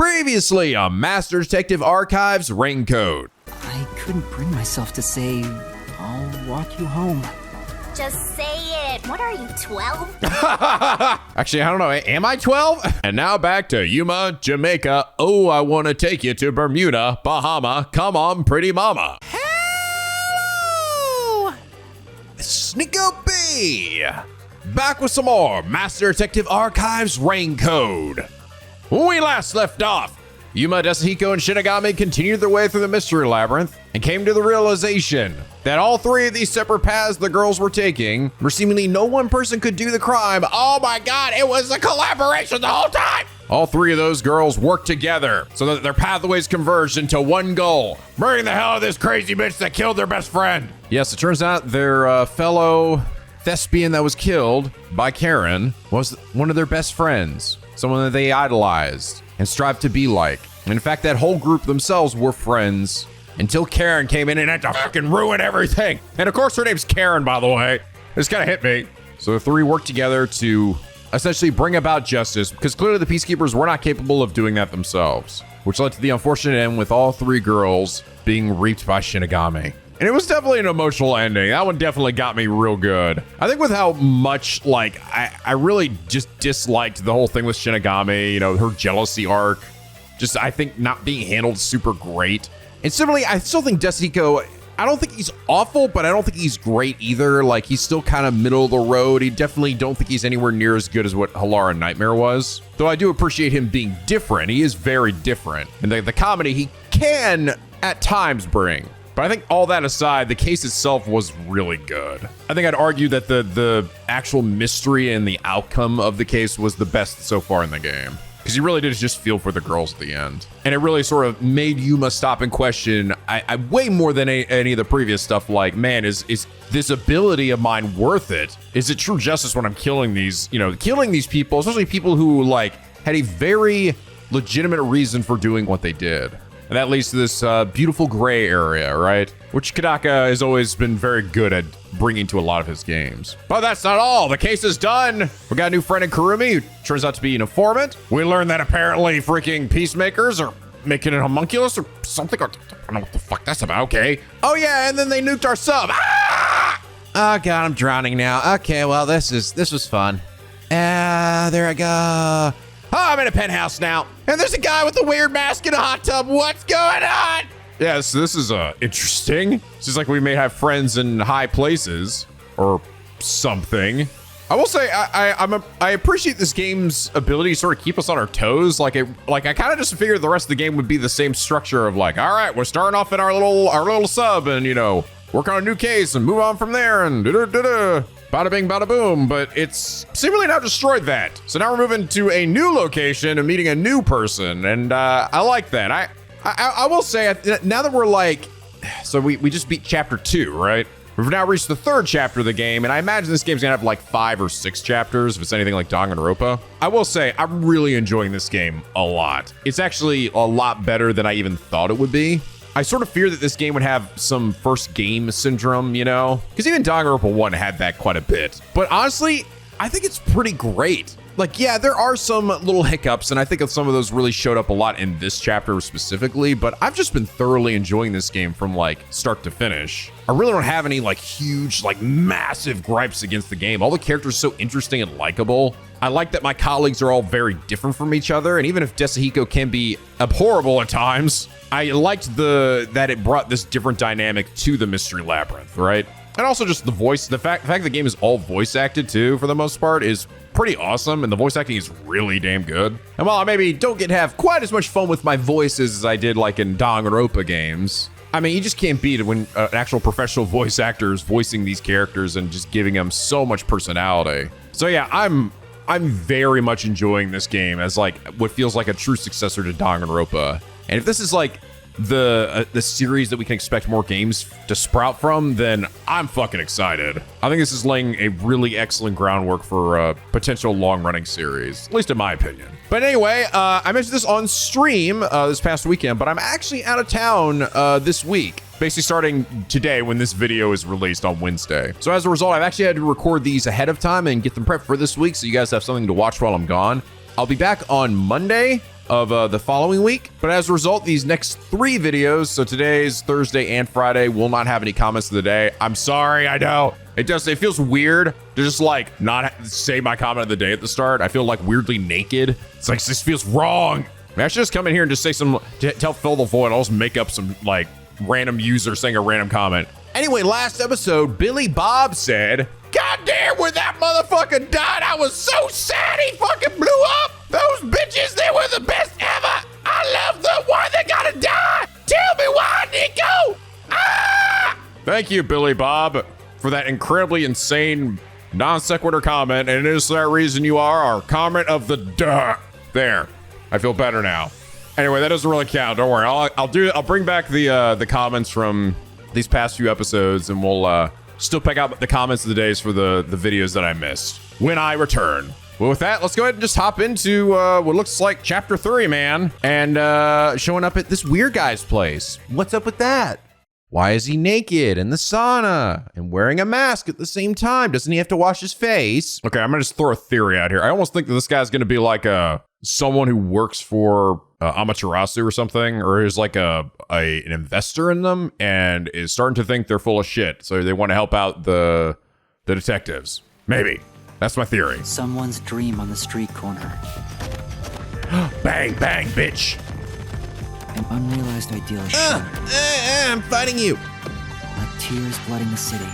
Previously on Master Detective Archives Ring Code. I couldn't bring myself to say, I'll walk you home. Just say it. What are you, 12? Actually, I don't know. Am I 12? And now back to Yuma, Jamaica. Oh, I want to take you to Bermuda, Bahama. Come on, pretty mama. Hello! It's NicoB. Back with some more Master Detective Archives Ring Code. When we last left off, Yuma, Desahiko, and Shinigami continued their way through the Mystery Labyrinth and came to the realization that all three of these separate paths the girls were taking, where seemingly no one person could do the crime. Oh my God, it was a collaboration the whole time! All three of those girls worked together so that their pathways converged into one goal: bring the hell out of this crazy bitch that killed their best friend. Yes, it turns out their fellow thespian that was killed by Karen was one of their best friends, someone that they idolized and strived to be like. In fact, that whole group themselves were friends until Karen came in and had to fucking ruin everything. And of course, her name's Karen, by the way. This kind of hit me. So the three worked together to essentially bring about justice, because clearly the Peacekeepers were not capable of doing that themselves, which led to the unfortunate end with all three girls being reaped by Shinigami. And it was definitely an emotional ending. That one definitely got me real good. I think with how much, like, I really just disliked the whole thing with Shinigami, you know, her jealousy arc. Just, I think, not being handled super great. And similarly, I still think Desahiko, I don't think he's awful, but I don't think he's great either. Like, he's still kind of middle of the road. He definitely don't think he's anywhere near as good as what Halara Nightmare was. Though I do appreciate him being different. He is very different. And the comedy he can, at times, bring. But I think all that aside, the case itself was really good. I think I'd argue that the actual mystery and the outcome of the case was the best so far in the game, because you really did just feel for the girls at the end. And it really sort of made Yuma stop and question, I way more than any of the previous stuff, like, man, is this ability of mine worth it? Is it true justice when I'm killing these, killing these people, especially people who, like, had a very legitimate reason for doing what they did? And that leads to this beautiful gray area, right? Which Kodaka has always been very good at bringing to a lot of his games. But that's not all. The case is done. We got a new friend in Kurumi, who turns out to be an informant. We learned that apparently freaking peacemakers are making an homunculus or something. I don't know what the fuck that's about. Okay. Oh yeah, and then they nuked our sub. Ah! Oh God, I'm drowning now. Okay, well, this was fun. There I go. Oh, I'm in a penthouse now. And there's a guy with a weird mask in a hot tub. What's going on? Yeah, so this is interesting. This is like we may have friends in high places or something. I will say I appreciate this game's ability to sort of keep us on our toes. Like I kind of just figured the rest of the game would be the same structure of like, all right, we're starting off in our little sub and work on a new case and move on from there and bada bing, bada boom, but it's seemingly now destroyed that. So now we're moving to a new location and meeting a new person, and I like that. I will say, now that we're like, so we just beat chapter 2, right? We've now reached the 3rd chapter of the game, and I imagine this game's gonna have like 5 or 6 chapters if it's anything like Danganronpa. I will say, I'm really enjoying this game a lot. It's actually a lot better than I even thought it would be. I sort of fear that this game would have some first game syndrome, because even Danganronpa 1 had that quite a bit. But honestly, I think it's pretty great. Like, yeah, there are some little hiccups, and I think some of those really showed up a lot in this chapter specifically, but I've just been thoroughly enjoying this game from like start to finish. I really don't have any like huge, like massive gripes against the game. All the characters are so interesting and likable. I like that my colleagues are all very different from each other, and even if Desahiko can be abhorrible at times, I liked that it brought this different dynamic to the Mystery Labyrinth, right? And also just the voice, the fact the game is all voice acted too, for the most part, is pretty awesome, and the voice acting is really damn good. And while I maybe don't get to have quite as much fun with my voices as I did like in Danganronpa games, I mean, you just can't beat it when an actual professional voice actor is voicing these characters and just giving them so much personality. So yeah, I'm very much enjoying this game as like what feels like a true successor to Danganronpa. And if this is like the series that we can expect more games to sprout from, then I'm fucking excited. I think this is laying a really excellent groundwork for a potential long-running series, at least in my opinion. But anyway, I mentioned this on stream this past weekend, but I'm actually out of town this week. Basically starting today when this video is released on Wednesday. So as a result, I've actually had to record these ahead of time and get them prepped for this week so you guys have something to watch while I'm gone. I'll be back on Monday, of the following week. But as a result, these next 3 videos, so today's Thursday and Friday, will not have any comments of the day. I'm sorry, I know. It feels weird to just like not say my comment of the day at the start. I feel like weirdly naked. It's like, this feels wrong. I mean, I should just come in here and just say tell Phil the Void. I'll just make up some like random user saying a random comment. Anyway, last episode, Billy Bob said, "God damn, when that motherfucker died, I was so sad he fucking blew up. Those bitches, they were the best ever. I love them. Why they gotta die? Tell me why, Nico." Ah! Thank you, Billy Bob, for that incredibly insane non sequitur comment. And is that reason you are our comment of the duh. There. I feel better now. Anyway, that doesn't really count. Don't worry. I'll bring back the comments from these past few episodes, and we'll still pick out the comments of the days for the videos that I missed when I return. Well, with that, let's go ahead and just hop into what looks like chapter 3, man, and showing up at this weird guy's place. What's up with that? Why is he naked in the sauna and wearing a mask at the same time? Doesn't he have to wash his face? Okay, I'm gonna just throw a theory out here. I almost think that this guy's gonna be like someone who works for Amaterasu or something, or is like an investor in them and is starting to think they're full of shit. So they want to help out the detectives. Maybe. That's my theory. Someone's dream on the street corner. Bang, bang, bitch. An unrealized ideal shattered. I'm fighting you. Like tears flooding the city.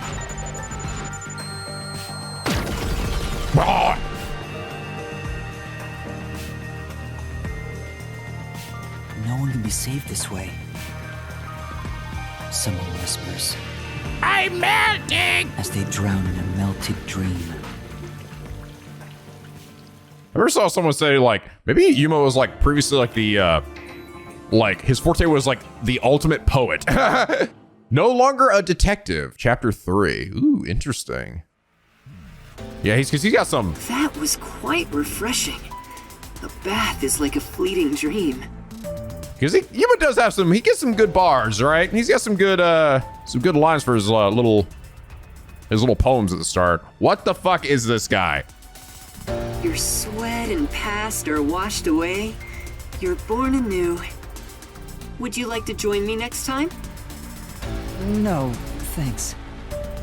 Ah! No one can be saved this way. Someone whispers. I'm melting! As they drown in a melted dream. I never saw someone say, like, maybe Yuma was, like, previously, like, like, his forte was, like, the ultimate poet. No longer a detective. Chapter 3. Ooh, interesting. Yeah, he's got some... That was quite refreshing. A bath is like a fleeting dream. Because Yuma does have some... He gets some good bars, right? He's got some good lines for his little poems at the start. What the fuck is this guy? Your sweat and past are washed away. You're born anew. Would you like to join me next time? No, thanks.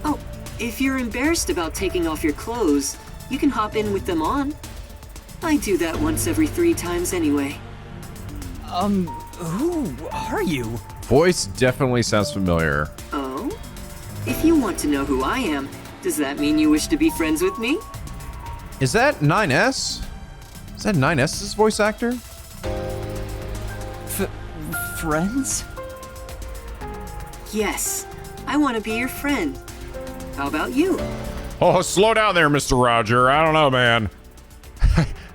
Oh, if you're embarrassed about taking off your clothes, you can hop in with them on. I do that once every 3 times anyway. Who are you? Voice definitely sounds familiar. Oh? If you want to know who I am, does that mean you wish to be friends with me? Is that 9S? Is that 9S's voice actor? Friends? Yes, I want to be your friend. How about you? Oh, slow down there, Mr. Roger. I don't know, man.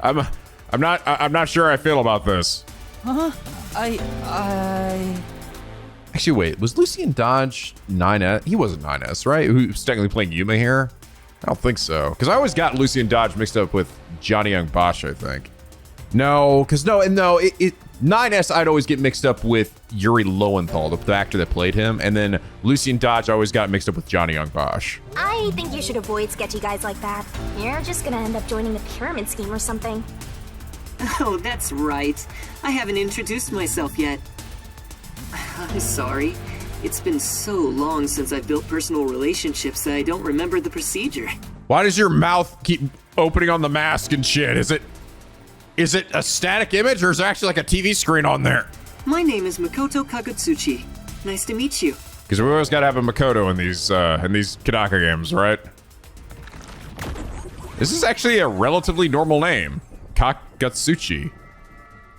I'm not sure I feel about this. Huh? Actually, wait, was Lucien Dodge 9S? He wasn't 9S, right? Who's technically playing Yuma here? I don't think so. Because I always got Lucien Dodge mixed up with Johnny Young Bosch, I think. No, because no, 9S I'd always get mixed up with Yuri Lowenthal, the actor that played him, and then Lucien Dodge I always got mixed up with Johnny Young Bosch. I think you should avoid sketchy guys like that. You're just gonna end up joining the pyramid scheme or something. Oh, that's right. I haven't introduced myself yet. I'm sorry. It's been so long since I've built personal relationships that I don't remember the procedure. Why does your mouth keep opening on the mask and shit? Is it a static image or is there actually like a TV screen on there? My name is Makoto Kagutsuchi. Nice to meet you. Because we always gotta have a Makoto in these Kanaka games, right? This is actually a relatively normal name. Kagutsuchi.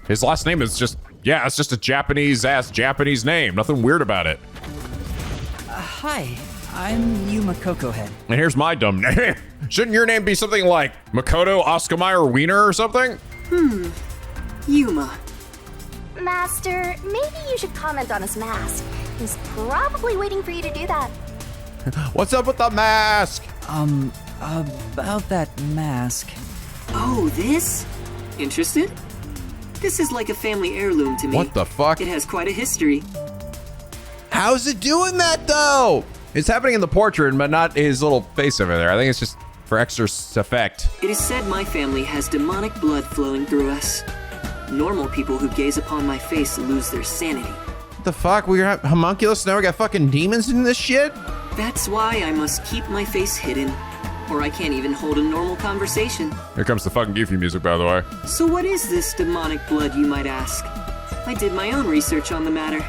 His last name is just, yeah, it's just a Japanese-ass Japanese name. Nothing weird about it. Hi, I'm Yuma Kokohead. And here's my dumb name. Shouldn't your name be something like Makoto Oscar Mayer Wiener or something? Yuma. Master, maybe you should comment on his mask. He's probably waiting for you to do that. What's up with the mask? About that mask. Oh, this? Interested? This is like a family heirloom to me. What the fuck? It has quite a history. How's it doing that though? It's happening in the portrait, but not his little face over there. I think it's just for extra effect. It is said my family has demonic blood flowing through us. Normal people who gaze upon my face lose their sanity. What the fuck? We got homunculus, now we got fucking demons in this shit? That's why I must keep my face hidden, or I can't even hold a normal conversation. Here comes the fucking goofy music, by the way. So what is this demonic blood, you might ask? I did my own research on the matter.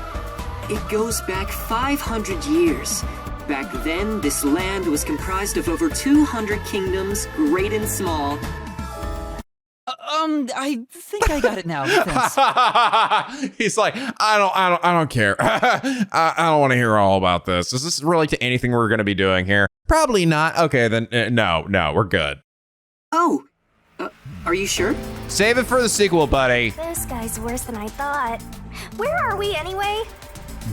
It goes back 500 years. Back then, this land was comprised of over 200 kingdoms, great and small. I think I got it now. Thanks. He's like, I don't care. I don't want to hear all about this. Does this relate to anything we're going to be doing here? Probably not. Okay, then no, we're good. Oh, are you sure? Save it for the sequel, buddy. This guy's worse than I thought. Where are we anyway?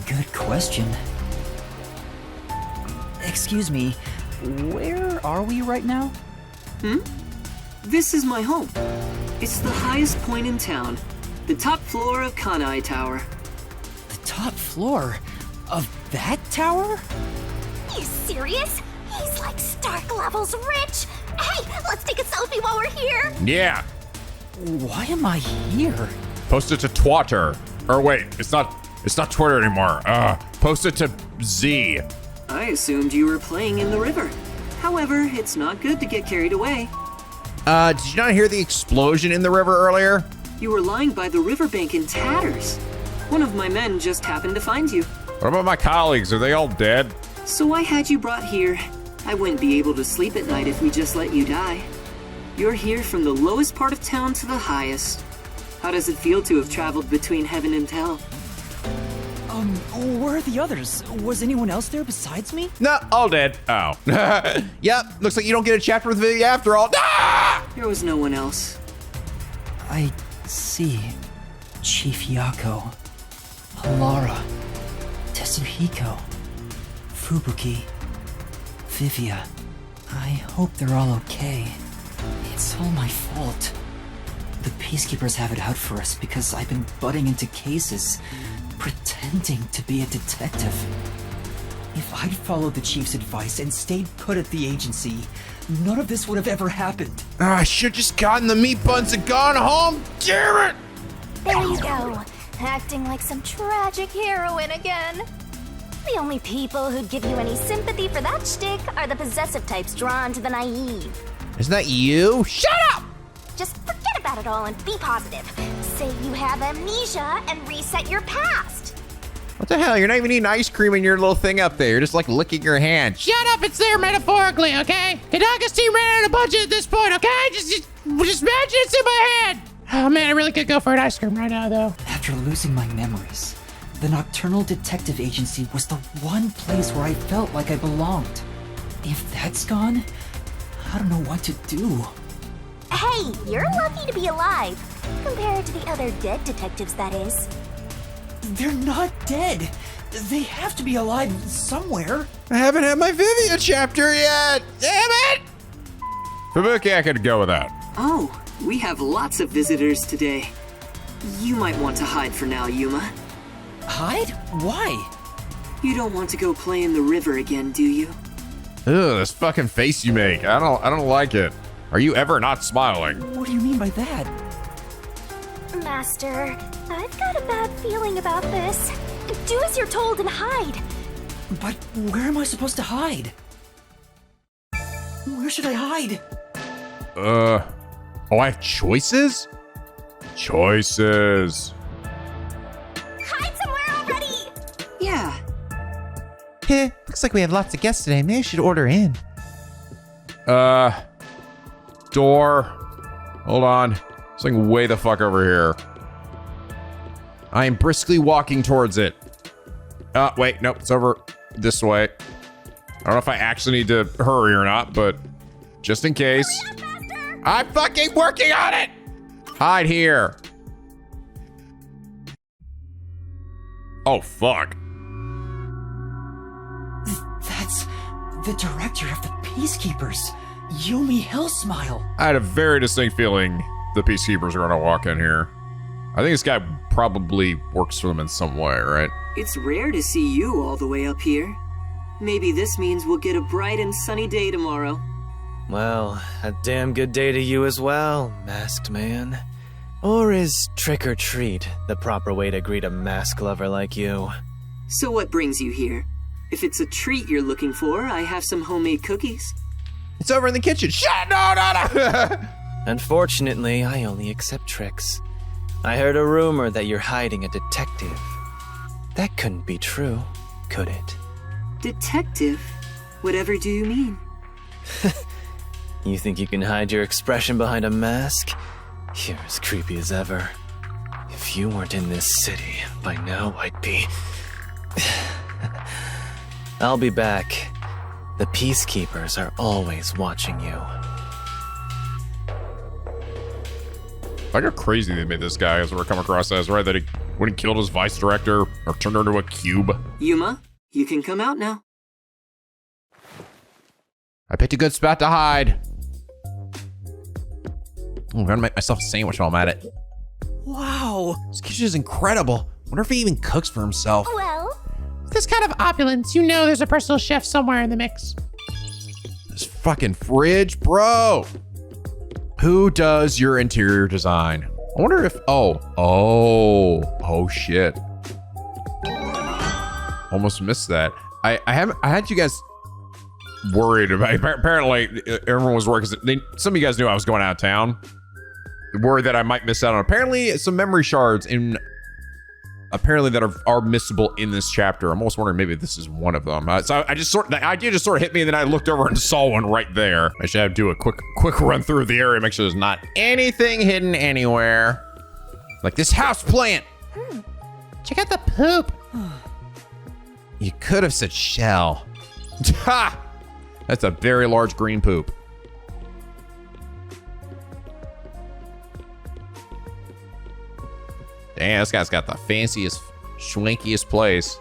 Good question. Excuse me, where are we right now? This is my home. It's the highest point in town, the top floor of Kanai Tower. The top floor of that tower? You serious? He's like Stark levels rich. Hey, let's take a selfie while we're here. Yeah. Why am I here? Post it to Twitter. Or wait, it's not Twitter anymore. Post it to Z. I assumed you were playing in the river. However, it's not good to get carried away. Did you not hear the explosion in the river earlier? You were lying by the riverbank in tatters. One of my men just happened to find you. What about my colleagues? Are they all dead? So I had you brought here. I wouldn't be able to sleep at night if we just let you die. You're here from the lowest part of town to the highest. How does it feel to have traveled between heaven and hell? Where are the others? Was anyone else there besides me? No, all dead. Oh. Yep, looks like you don't get a chapter with Vivi after all. Ah! There was no one else. I see. Chief Yako, Halara, Tetsuhiko, Fubuki, Vivia. I hope they're all okay. It's all my fault. The peacekeepers have it out for us because I've been butting into cases, pretending to be a detective. If I'd followed the chief's advice and stayed put at the agency, none of this would have ever happened. I should just gotten the meat buns and gone home. Damn it! There you go, acting like some tragic heroine again. The only people who'd give you any sympathy for that shtick are the possessive types drawn to the naive. Isn't that you? Shut up! Just forget about it all and be positive. Say you have amnesia and reset your past. What the hell? You're not even eating ice cream in your little thing up there. You're just like licking your hand. Shut up, it's there metaphorically, okay? Hidaga's team ran out of budget at this point, okay? Just imagine it's in my head. Oh man, I really could go for an ice cream right now, though. After losing my memories, the Nocturnal Detective Agency was the one place where I felt like I belonged. If that's gone, I don't know what to do. Hey, you're lucky to be alive. Compared to the other dead detectives, that is. They're not dead. They have to be alive somewhere. I haven't had my Vivia chapter yet. Damn it! Fubuki, I could go with that. Oh, we have lots of visitors today. You might want to hide for now, Yuma. Hide? Why? You don't want to go play in the river again, do you? Ugh, this fucking face you make. I don't like it. Are you ever not smiling? What do you mean by that? Master, I've got a bad feeling about this. Do as you're told and hide. But where am I supposed to hide? Where should I hide? Oh, I have choices? Choices. Hide somewhere already! Yeah. Heh, looks like we have lots of guests today. Maybe I should order in. Door. Hold on. Something way the fuck over here. I am briskly walking towards it. Wait, nope, it's over this way. I don't know if I actually need to hurry or not, but just in case. I'm fucking working on it! Hide here. Oh, fuck. That's the director of the Peacekeepers, Yumi Hellsmile. I had a very distinct feeling the Peacekeepers are gonna walk in here. I think this guy probably works for them in some way, right? It's rare to see you all the way up here. Maybe this means we'll get a bright and sunny day tomorrow. Well, a damn good day to you as well, masked man. Or is trick or treat the proper way to greet a mask lover like you? So what brings you here? If it's a treat you're looking for, I have some homemade cookies. It's over in the kitchen. Shut! No. Unfortunately, I only accept tricks. I heard a rumor that you're hiding a detective. That couldn't be true, could it? Detective? Whatever do you mean? You think you can hide your expression behind a mask? You're as creepy as ever. If you weren't in this city, by now I'd be... I'll be back. The peacekeepers are always watching you. Like how crazy they made this guy as we're coming across as, right? That he, when he killed his vice director or turned her into a cube. Yuma, you can come out now. I picked a good spot to hide. I'm gonna make myself a sandwich while I'm at it. Wow, this kitchen is incredible. Wonder if he even cooks for himself. Well, This kind of opulence, you know there's a personal chef somewhere in the mix. This fucking fridge, bro. Who does your interior design? I wonder if, oh shit. Almost missed that. I had you guys worried about, apparently everyone was worried because some of you guys knew I was going out of town. Worried that I might miss out on apparently some memory shards in apparently that are missable in this chapter. I'm almost wondering maybe this is one of them. So I just the idea just sort of hit me, and then I looked over and saw one right there. I should have to do a quick run through the area, make sure there's not anything hidden anywhere. Like this house plant. Check out the poop. You could have said shell. Ha! That's a very large green poop. Damn, this guy's got the fanciest, schwankiest place.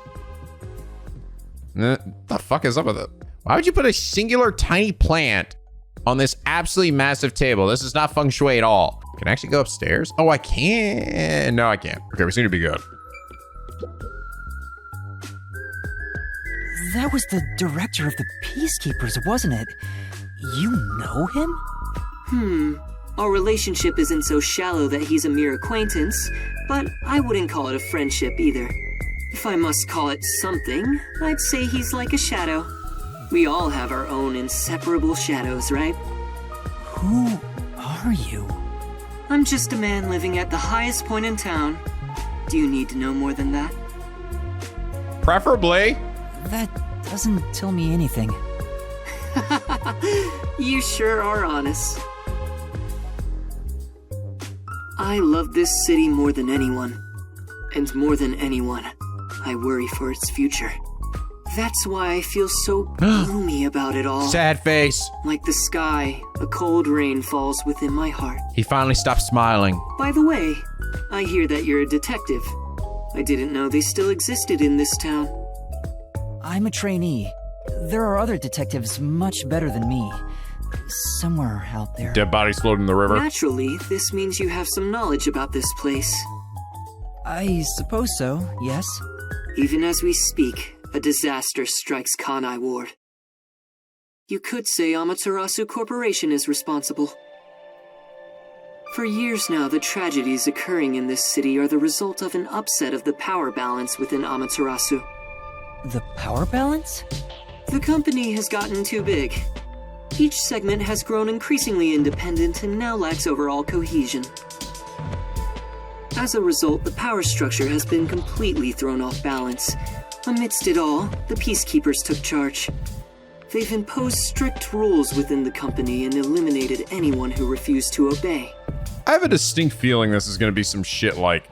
The fuck is up with it? Why would you put a singular tiny plant on this absolutely massive table? This is not feng shui at all. Can I actually go upstairs? Oh, I can. No, I can't. Okay, we seem to be good. That was the director of the Peacekeepers, wasn't it? You know him? Our relationship isn't so shallow that he's a mere acquaintance, but I wouldn't call it a friendship either. If I must call it something, I'd say he's like a shadow. We all have our own inseparable shadows, right? Who are you? I'm just a man living at the highest point in town. Do you need to know more than that? Preferably. That doesn't tell me anything. You sure are honest. I love this city more than anyone. And more than anyone, I worry for its future. That's why I feel so gloomy about it all. Sad face. Like the sky, a cold rain falls within my heart. He finally stopped smiling. By the way, I hear that you're a detective. I didn't know they still existed in this town. I'm a trainee. There are other detectives much better than me. Somewhere out there. Dead bodies floating in the river. Naturally, this means you have some knowledge about this place. I suppose so, yes. Even as we speak, a disaster strikes Kanai Ward. You could say Amaterasu Corporation is responsible. For years now, the tragedies occurring in this city are the result of an upset of the power balance within Amaterasu. The power balance? The company has gotten too big. Each segment has grown increasingly independent and now lacks overall cohesion. As a result, the power structure has been completely thrown off balance. Amidst it all, the Peacekeepers took charge. They've imposed strict rules within the company and eliminated anyone who refused to obey. I have a distinct feeling this is going to be some shit like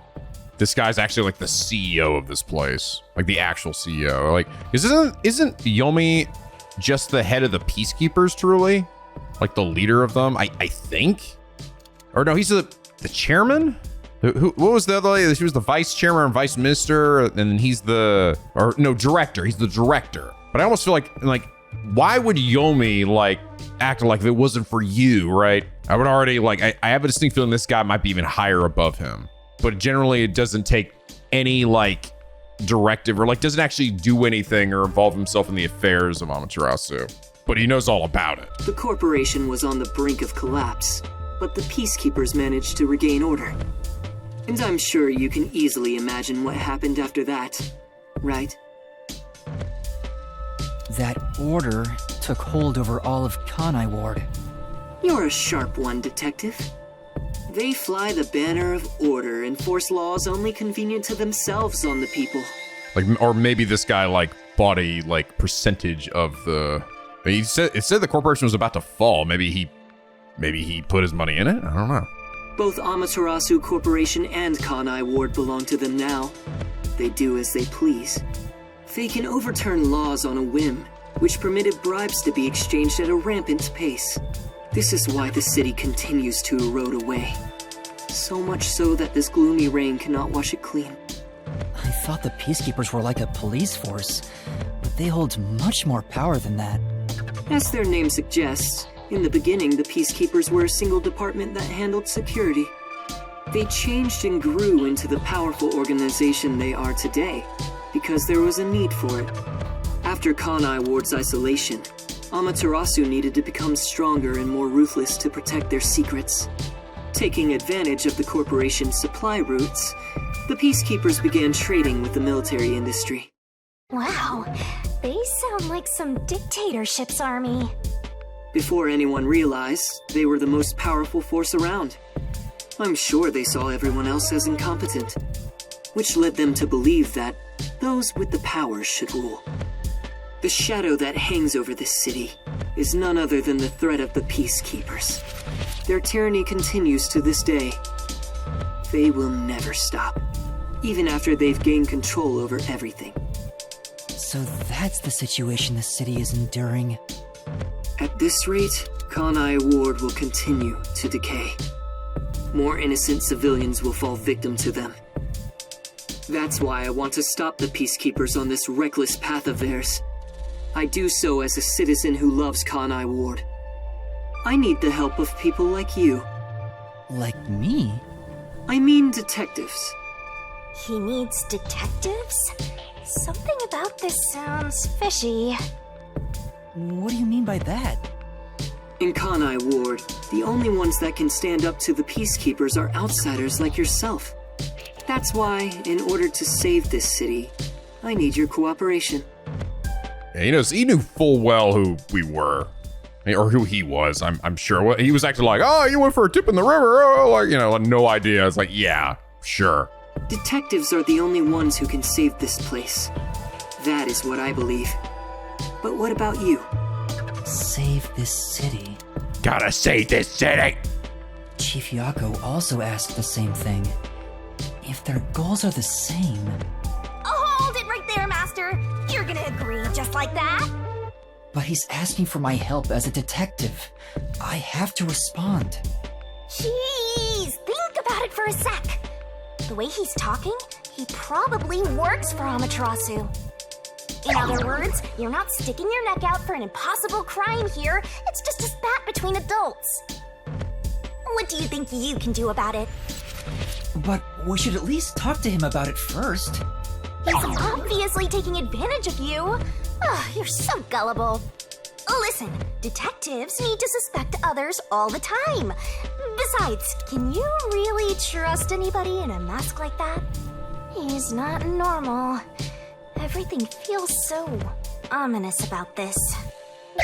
this guy's actually like the CEO of this place, like the actual CEO. Like, isn't Yomi just the head of the Peacekeepers truly? Like the leader of them, I think? Or no, he's the chairman? What was the other lady? She was the vice chairman and vice minister, and he's director. He's the director. But I almost feel like why would Yomi like act like if it wasn't for you, right? I would already I have a distinct feeling this guy might be even higher above him. But generally it doesn't take any directive or doesn't actually do anything or involve himself in the affairs of Amaterasu. But he knows all about it. The corporation was on the brink of collapse, but the Peacekeepers managed to regain order. And I'm sure you can easily imagine what happened after that, right? That order took hold over all of Kanai Ward. You're a sharp one, Detective. They fly the banner of order and force laws only convenient to themselves on the people. Like, or maybe this guy like bought a like percentage of the. It said the corporation was about to fall. Maybe he put his money in it. I don't know. Both Amaterasu Corporation and Kanai Ward belong to them now. They do as they please. They can overturn laws on a whim, which permitted bribes to be exchanged at a rampant pace. This is why the city continues to erode away. So much so that this gloomy rain cannot wash it clean. I thought the Peacekeepers were like a police force, but they hold much more power than that. As their name suggests, in the beginning the Peacekeepers were a single department that handled security. They changed and grew into the powerful organization they are today, because there was a need for it. After Kanai Ward's isolation, Amaterasu needed to become stronger and more ruthless to protect their secrets. Taking advantage of the corporation's supply routes, the Peacekeepers began trading with the military industry. Wow, they sound like some dictatorship's army. Before anyone realized, they were the most powerful force around. I'm sure they saw everyone else as incompetent, which led them to believe that those with the power should rule. The shadow that hangs over this city is none other than the threat of the Peacekeepers. Their tyranny continues to this day. They will never stop, even after they've gained control over everything. So that's the situation the city is enduring. At this rate, Kanai Ward will continue to decay. More innocent civilians will fall victim to them. That's why I want to stop the Peacekeepers on this reckless path of theirs. I do so as a citizen who loves Kanai Ward. I need the help of people like you. Like me? I mean detectives. He needs detectives? Something about this sounds fishy. What do you mean by that? In Kanai Ward, the only ones that can stand up to the Peacekeepers are outsiders like yourself. That's why, in order to save this city, I need your cooperation. Yeah, he knew full well who we were. Or who he was, I'm sure. Well, he was acting like, oh, you went for a tip in the river. Oh, like, no idea. It's like, yeah, sure. Detectives are the only ones who can save this place. That is what I believe. But what about you? Save this city. Gotta save this city! Chief Yako also asked the same thing. If their goals are the same... Hold it right there, Master! You're gonna agree just like that? But he's asking for my help as a detective. I have to respond. Jeez, think about it for a sec. The way he's talking, he probably works for Amaterasu. In other words, you're not sticking your neck out for an impossible crime here. It's just a spat between adults. What do you think you can do about it? But we should at least talk to him about it first. He's obviously taking advantage of you. You're so gullible. Listen, detectives need to suspect others all the time. Besides, can you really trust anybody in a mask like that? He's not normal. Everything feels so ominous about this.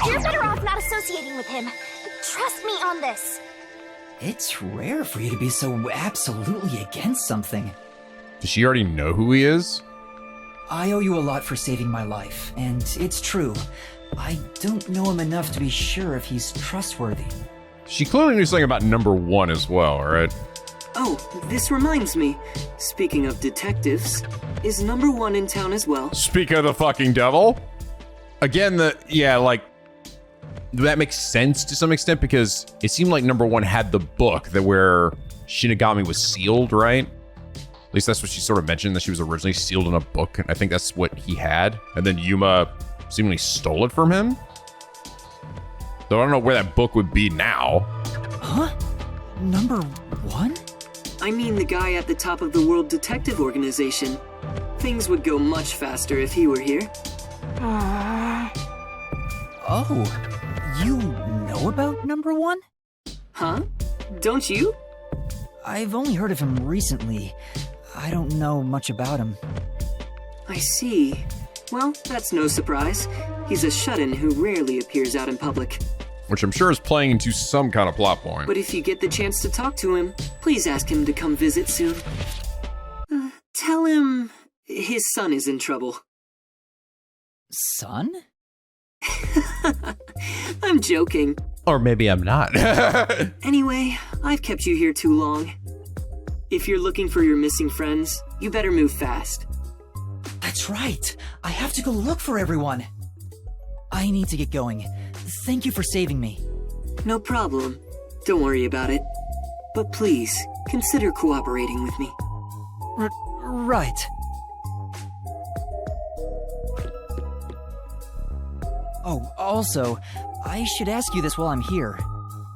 You're better off not associating with him. Trust me on this. It's rare for you to be so absolutely against something. Does she already know who he is? I owe you a lot for saving my life, and it's true. I don't know him enough to be sure if he's trustworthy. She clearly knew something about number one as well, right? Oh, this reminds me. Speaking of detectives, is number one in town as well? Speak of the fucking devil. Again, that makes sense to some extent because it seemed like number one had the book that where Shinigami was sealed, right? At least that's what she sort of mentioned, that she was originally sealed in a book. And I think that's what he had. And then Yuma seemingly stole it from him. So I don't know where that book would be now. Huh? Number one? I mean the guy at the top of the World Detective Organization. Things would go much faster if he were here. Oh, you know about number one? Huh? Don't you? I've only heard of him recently. I don't know much about him. I see. Well, that's no surprise. He's a shut-in who rarely appears out in public. Which I'm sure is playing into some kind of plot point. But if you get the chance to talk to him, please ask him to come visit soon. Tell him his son is in trouble. Son? I'm joking. Or maybe I'm not. Anyway, I've kept you here too long. If you're looking for your missing friends, you better move fast. That's right. I have to go look for everyone. I need to get going. Thank you for saving me. No problem. Don't worry about it. But please, consider cooperating with me. Right. Oh, also, I should ask you this while I'm here.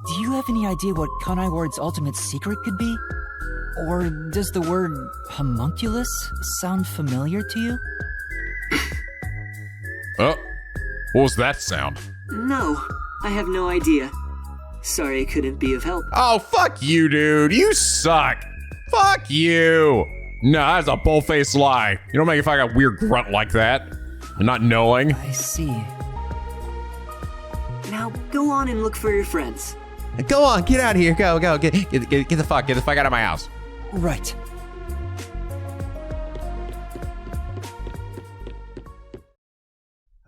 Do you have any idea what Kanai Ward's ultimate secret could be? Or does the word homunculus sound familiar to you? Oh, what was that sound? No, I have no idea. Sorry I couldn't be of help. Oh, fuck you, dude. You suck. Fuck you. No, that's a bull-faced lie. You don't make a fucking weird grunt like that. Not knowing. I see. Now, go on and look for your friends. Go on, get out of here. Go. Get the fuck out of my house. Right.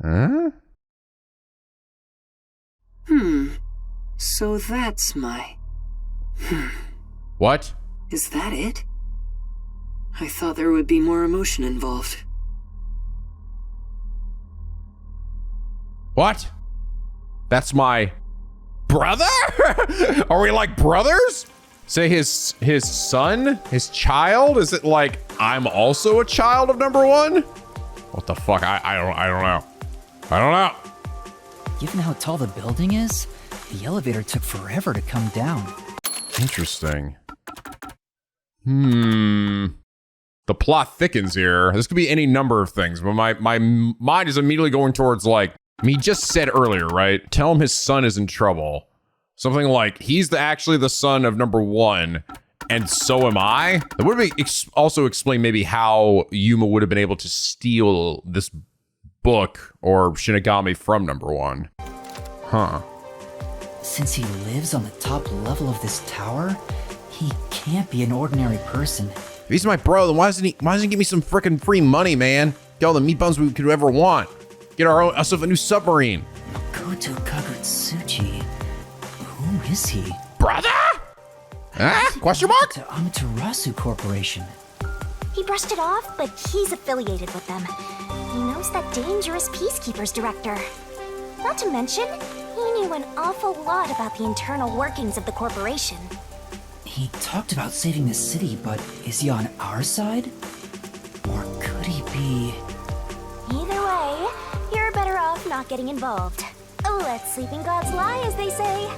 Huh? So that's my... What? Is that it? I thought there would be more emotion involved. What? That's my brother? Are we like brothers? Say his son? His child? Is it like I'm also a child of number one? What the fuck? I don't know. I don't know. Given how tall the building is, the elevator took forever to come down. Interesting. The plot thickens here. This could be any number of things, but my mind is immediately going towards like, he just said earlier, right? Tell him his son is in trouble. Something like, he's actually the son of number one, and so am I? That would also explain maybe how Yuma would have been able to steal this book or Shinigami from number one. Huh. Since he lives on the top level of this tower, he can't be an ordinary person. If he's my bro, then why doesn't he give me some freaking free money, man? Get all the meat buns we could ever want. Get ourselves a new submarine. Makoto Kagutsuchi. Who is he? Brother? Huh? Question mark? To Amaterasu Corporation. He brushed it off, but he's affiliated with them. He knows that dangerous Peacekeepers director. Not to mention, he knew an awful lot about the internal workings of the corporation. He talked about saving the city, but is he on our side? Or could he be... Either way, you're better off not getting involved. Let sleeping gods lie, as they say.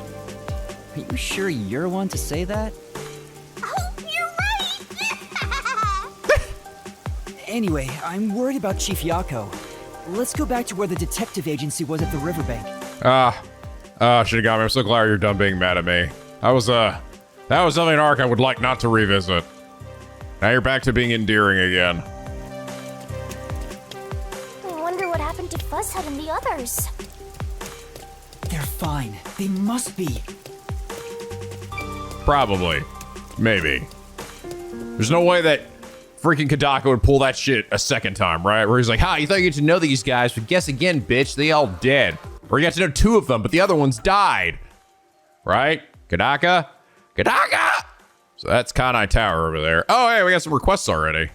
Are you sure you're one to say that? Oh, you're right! Anyway, I'm worried about Chief Yako. Let's go back to where the detective agency was at the riverbank. Shinigami, I'm so glad you're done being mad at me. That was something an arc I would like not to revisit. Now you're back to being endearing again. I wonder what happened to Fuzzhead and the others. They're fine. They must be. Probably. Maybe. There's no way that freaking Kadako would pull that shit a second time, right? Where he's like, you thought you get to know these guys, but guess again, bitch, they all dead. Or you got to know two of them, but the other ones died. Right? Kadaka? So that's Kanai Tower over there. Oh, hey, we got some requests already.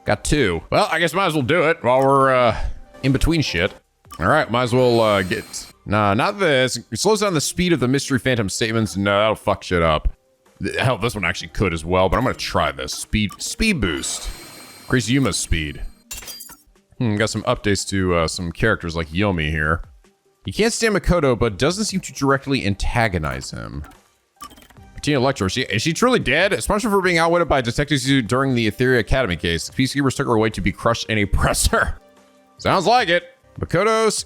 Got two. Well, I guess might as well do it while we're in between shit. All right, might as well get... Nah, not this. It slows down the speed of the Mystery Phantom statements. No, that'll fuck shit up. Hell, this one actually could as well, but I'm gonna try this. Speed boost. Increase Yuma's speed. Got some updates to some characters like Yomi here. He can't stand Makoto, but doesn't seem to directly antagonize him. Tina Electro, is she truly dead? Especially for being outwitted by detectives during the Etheria Academy case. Peacekeepers took her away to be crushed and oppress her. Sounds like it. Makoto's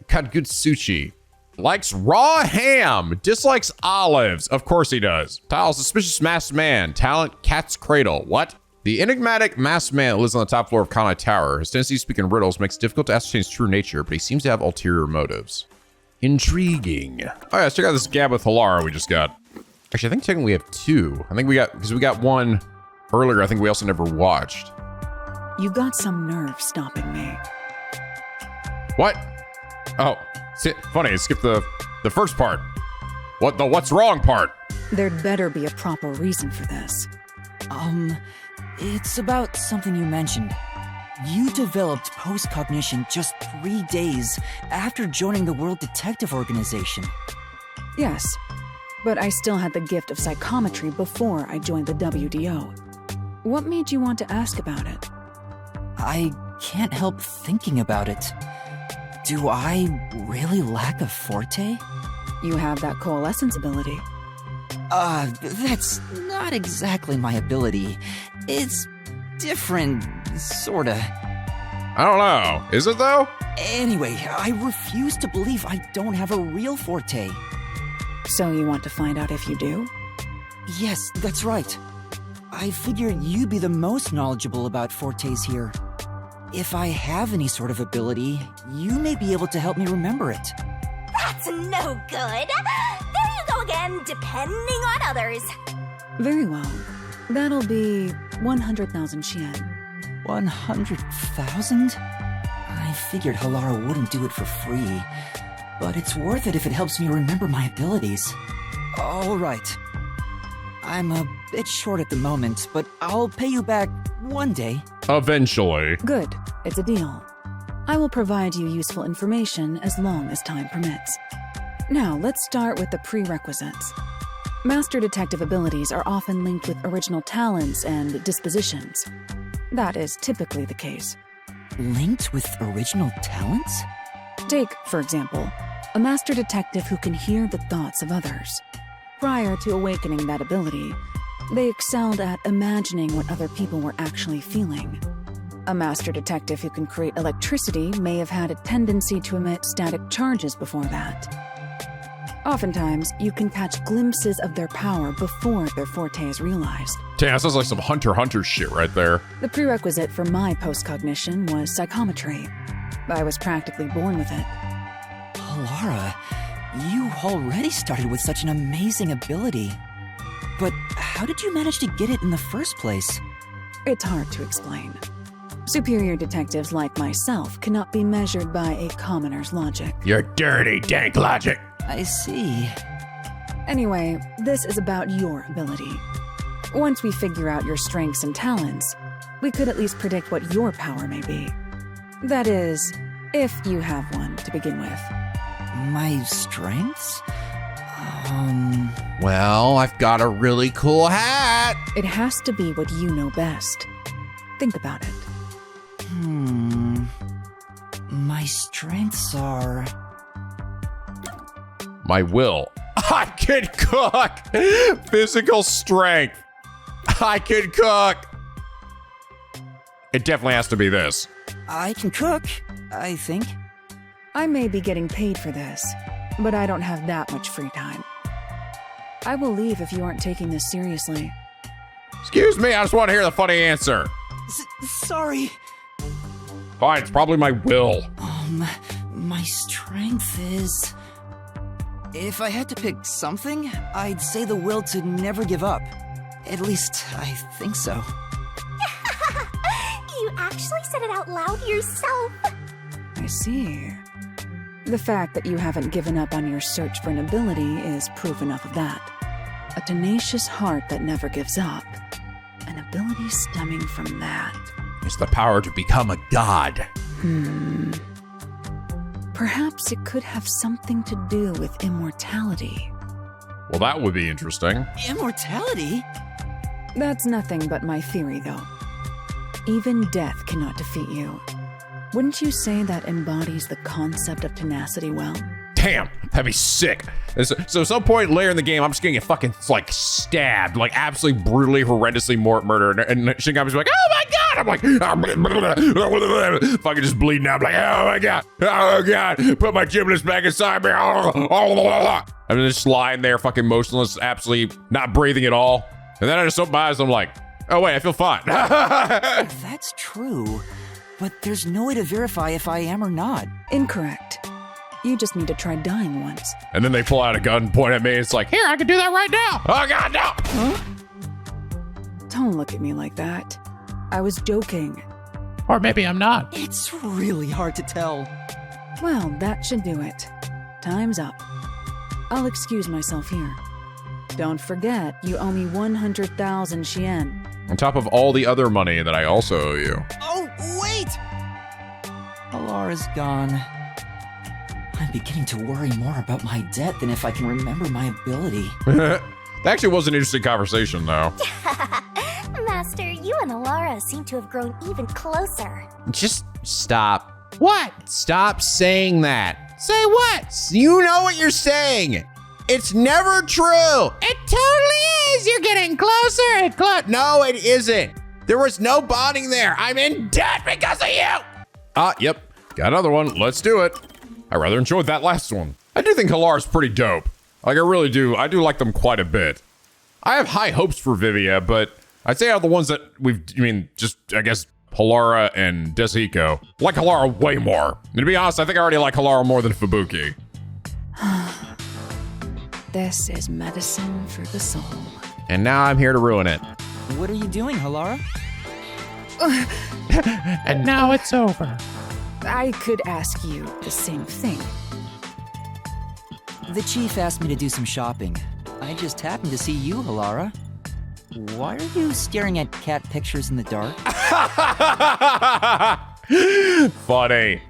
Kagutsuchi. Likes raw ham. Dislikes olives. Of course he does. Tile, suspicious masked man. Talent, cat's cradle. What? The enigmatic masked man that lives on the top floor of Kanai Tower. His tendency to speak in riddles makes it difficult to ascertain his true nature, but he seems to have ulterior motives. Intriguing. All right, let's check out this gab with Halara we just got. Actually, I think technically we have two. I think because we got one earlier. I think we also never watched. You got some nerve stopping me. What? Oh, funny. I skipped the first part. What's wrong part? There'd better be a proper reason for this. It's about something you mentioned. You developed post-cognition just 3 days after joining the World Detective Organization. Yes, but I still had the gift of psychometry before I joined the WDO. What made you want to ask about it? I can't help thinking about it. Do I really lack a forte? You have that coalescence ability. That's not exactly my ability. It's different, sorta. I don't know. Is it though? Anyway, I refuse to believe I don't have a real forte. So you want to find out if you do? Yes, that's right. I figured you'd be the most knowledgeable about fortes here. If I have any sort of ability, you may be able to help me remember it. That's no good. There you go again, depending on others. Very well. That'll be 100,000 yen. 100,000? I figured Halara wouldn't do it for free, but it's worth it if it helps me remember my abilities. All right. I'm a bit short at the moment, but I'll pay you back one day. Eventually. Good. It's a deal. I will provide you useful information as long as time permits. Now, let's start with the prerequisites. Master detective abilities are often linked with original talents and dispositions. That is typically the case. Linked with original talents? Take, for example, a master detective who can hear the thoughts of others. Prior to awakening that ability, they excelled at imagining what other people were actually feeling. A master detective who can create electricity may have had a tendency to emit static charges before that. Oftentimes, you can catch glimpses of their power before their forte is realized. Damn, that sounds like some Hunter x Hunter shit right there. The prerequisite for my post-cognition was psychometry. I was practically born with it. Halara, you already started with such an amazing ability. But how did you manage to get it in the first place? It's hard to explain. Superior detectives like myself cannot be measured by a commoner's logic. Your dirty, dank logic. I see. Anyway, this is about your ability. Once we figure out your strengths and talents, we could at least predict what your power may be. That is, if you have one to begin with. My strengths? Well, I've got a really cool hat. It has to be what you know best. Think about it. My strengths are... My will. I can cook. Physical strength. I can cook. It definitely has to be this. I can cook, I think. I may be getting paid for this, but I don't have that much free time. I will leave if you aren't taking this seriously. Excuse me, I just want to hear the funny answer. Sorry. Fine, it's probably my will. My strength is... If I had to pick something, I'd say the will to never give up. At least, I think so. You actually said it out loud yourself. I see. The fact that you haven't given up on your search for an ability is proof enough of that. A tenacious heart that never gives up. An ability stemming from that. It's the power to become a god. Perhaps it could have something to do with immortality. Well, that would be interesting. Immortality? That's nothing but my theory, though. Even death cannot defeat you. Wouldn't you say that embodies the concept of tenacity well? Damn, that'd be sick. So at some point later in the game, I'm just gonna get fucking like stabbed, like absolutely brutally, horrendously murdered, and Shinigami's like, oh my god! God. I'm like, fucking just bleeding out. I'm like, oh my God, put my gymnast back inside me. I'm just lying there fucking motionless, absolutely not breathing at all. And then I just open my eyes and I'm like, oh wait, I feel fine. That's true, but there's no way to verify if I am or not. Incorrect. You just need to try dying once. And then they pull out a gun and point at me. It's like, Here, I can do that right now. oh God, no. Don't look at me like that. I was joking. Or maybe I'm not. It's really hard to tell. Well, that should do it. Time's up. I'll excuse myself here. Don't forget, you owe me 100,000 Shien. On top of all the other money that I also owe you. Oh, wait! Alara's gone. I'm beginning to worry more about my debt than if I can remember my ability. That actually was an interesting conversation, though. Master, you and Alara seem to have grown even closer. Just stop. What? Stop saying that. Say what? You know what you're saying. It's never true. It totally is. You're getting closer and closer. No, it isn't. There was no bonding there. I'm in debt because of you. Yep. Got another one. Let's do it. I rather enjoyed that last one. I do think Halara's pretty dope. Like, I really do. I do like them quite a bit. I have high hopes for Vivia, but I'd say out of the ones that I guess Halara and Desihiko. I like Halara way more. And to be honest, I think I already like Halara more than Fubuki. This is medicine for the soul. And now I'm here to ruin it. What are you doing, Halara? And now it's over. I could ask you the same thing. The chief asked me to do some shopping. I just happened to see you, Halara. Why are you staring at cat pictures in the dark? Funny.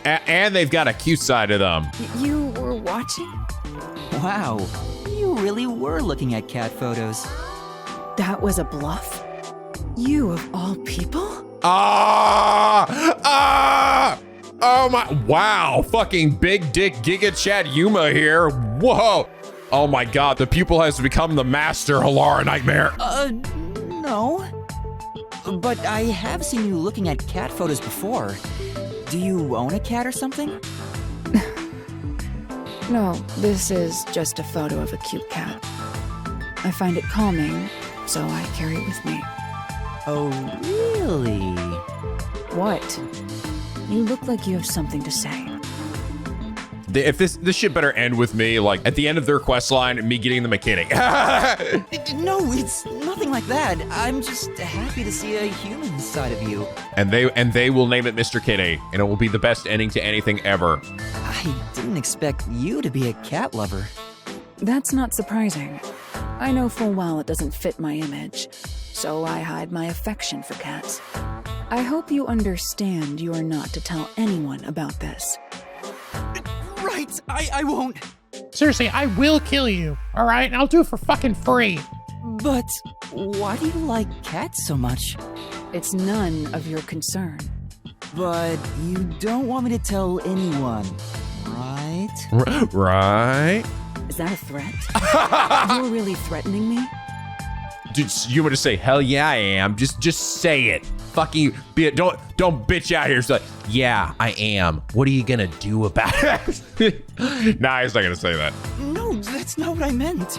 And they've got a cute side to them. You were watching? Wow, you really were looking at cat photos. That was a bluff? You of all people? Oh my, wow, fucking big dick Giga Chad Yuma here. Whoa. Oh my God, the pupil has become the master Halara Nightmare. No. But I have seen you looking at cat photos before. Do you own a cat or something? No, this is just a photo of a cute cat. I find it calming, so I carry it with me. Oh, really? What? You look like you have something to say. If this shit better end with me, like, at the end of their quest line, me getting them a kitty. No, it's nothing like that. I'm just happy to see a human side of you. And they will name it Mr. Kitty, and it will be the best ending to anything ever. I didn't expect you to be a cat lover. That's not surprising. I know full well it doesn't fit my image, so I hide my affection for cats. I hope you understand you are not to tell anyone about this. Right, I won't. Seriously, I will kill you. All right, and I'll do it for fucking free. But why do you like cats so much? It's none of your concern. But you don't want me to tell anyone, right? Right? Is that a threat? You're really threatening me? Dude, you want to say, hell yeah, I am. Just say it. Fucking don't bitch out here. It's like, yeah, I am. What are you gonna do about it? Nah, he's not gonna say that. No, that's not what I meant.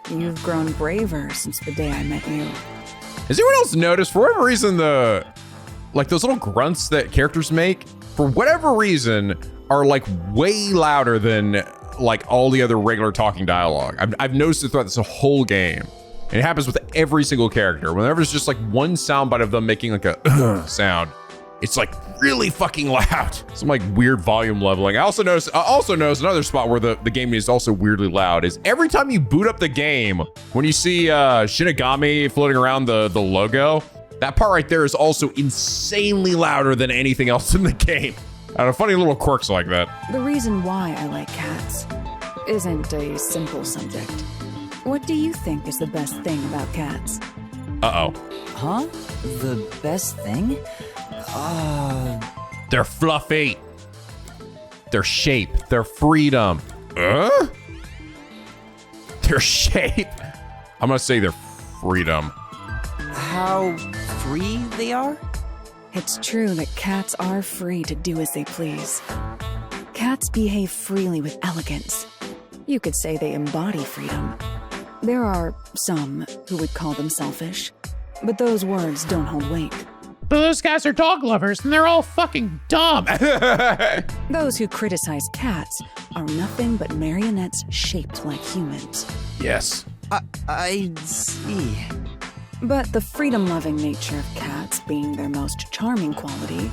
You've grown braver since the day I met you. Has anyone else noticed, for whatever reason, those little grunts that characters make, for whatever reason, are like way louder than like all the other regular talking dialogue. I've noticed it throughout this whole game. And it happens with every single character. Whenever there's just like one soundbite of them making like a sound, it's like really fucking loud. Some like weird volume leveling. I also noticed another spot where the game is also weirdly loud is every time you boot up the game, when you see Shinigami floating around the logo, that part right there is also insanely louder than anything else in the game. I don't know, funny little quirks like that. The reason why I like cats isn't a simple subject. What do you think is the best thing about cats? Uh-oh. Huh? The best thing? Their fluffy. Their shape. Their freedom. Their shape. I'm gonna say their freedom. how free they are? It's true that cats are free to do as they please. Cats behave freely with elegance. You could say they embody freedom. There are some who would call them selfish, but those words don't hold weight. But those guys are dog lovers, and they're all fucking dumb. Those who criticize cats are nothing but marionettes shaped like humans. Yes. I see. But the freedom-loving nature of cats being their most charming quality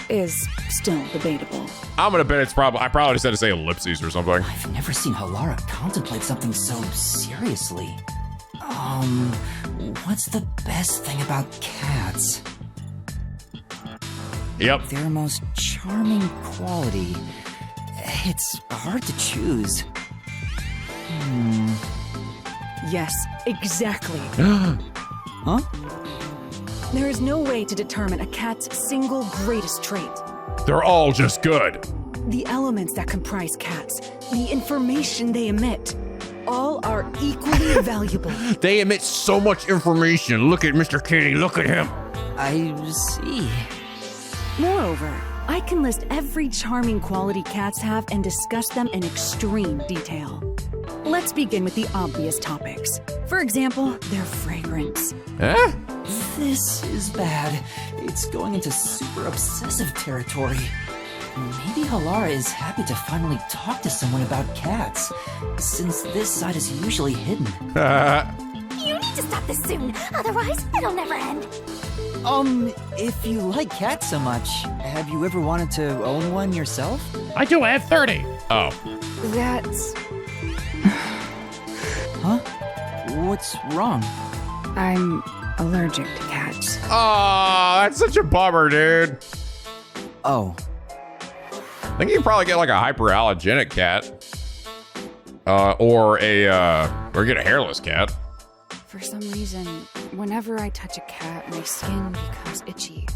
is still debatable. I'm gonna bet it's probably, I probably just had to say ellipses or something. I've never seen Halara contemplate something so seriously. What's the best thing about cats? Yep. Their most charming quality. It's hard to choose. Yes, exactly. Huh? There is no way to determine a cat's single greatest trait. They're all just good. The elements that comprise cats, the information they emit, all are equally valuable. They emit so much information. Look at Mr. Kitty, look at him. I see. Moreover, I can list every charming quality cats have and discuss them in extreme detail. Let's begin with the obvious topics. For example, their fragrance. Huh? This is bad. It's going into super obsessive territory. Maybe Halara is happy to finally talk to someone about cats, since this side is usually hidden. You need to stop this soon, otherwise it'll never end. If you like cats so much, have you ever wanted to own one yourself? I do, I have 30. Oh. That's... Huh? What's wrong? I'm allergic to cats. Oh, that's such a bummer, dude. Oh. I think you can probably get like a hyperallergenic cat. Or get a hairless cat. For some reason, whenever I touch a cat, my skin becomes itchy.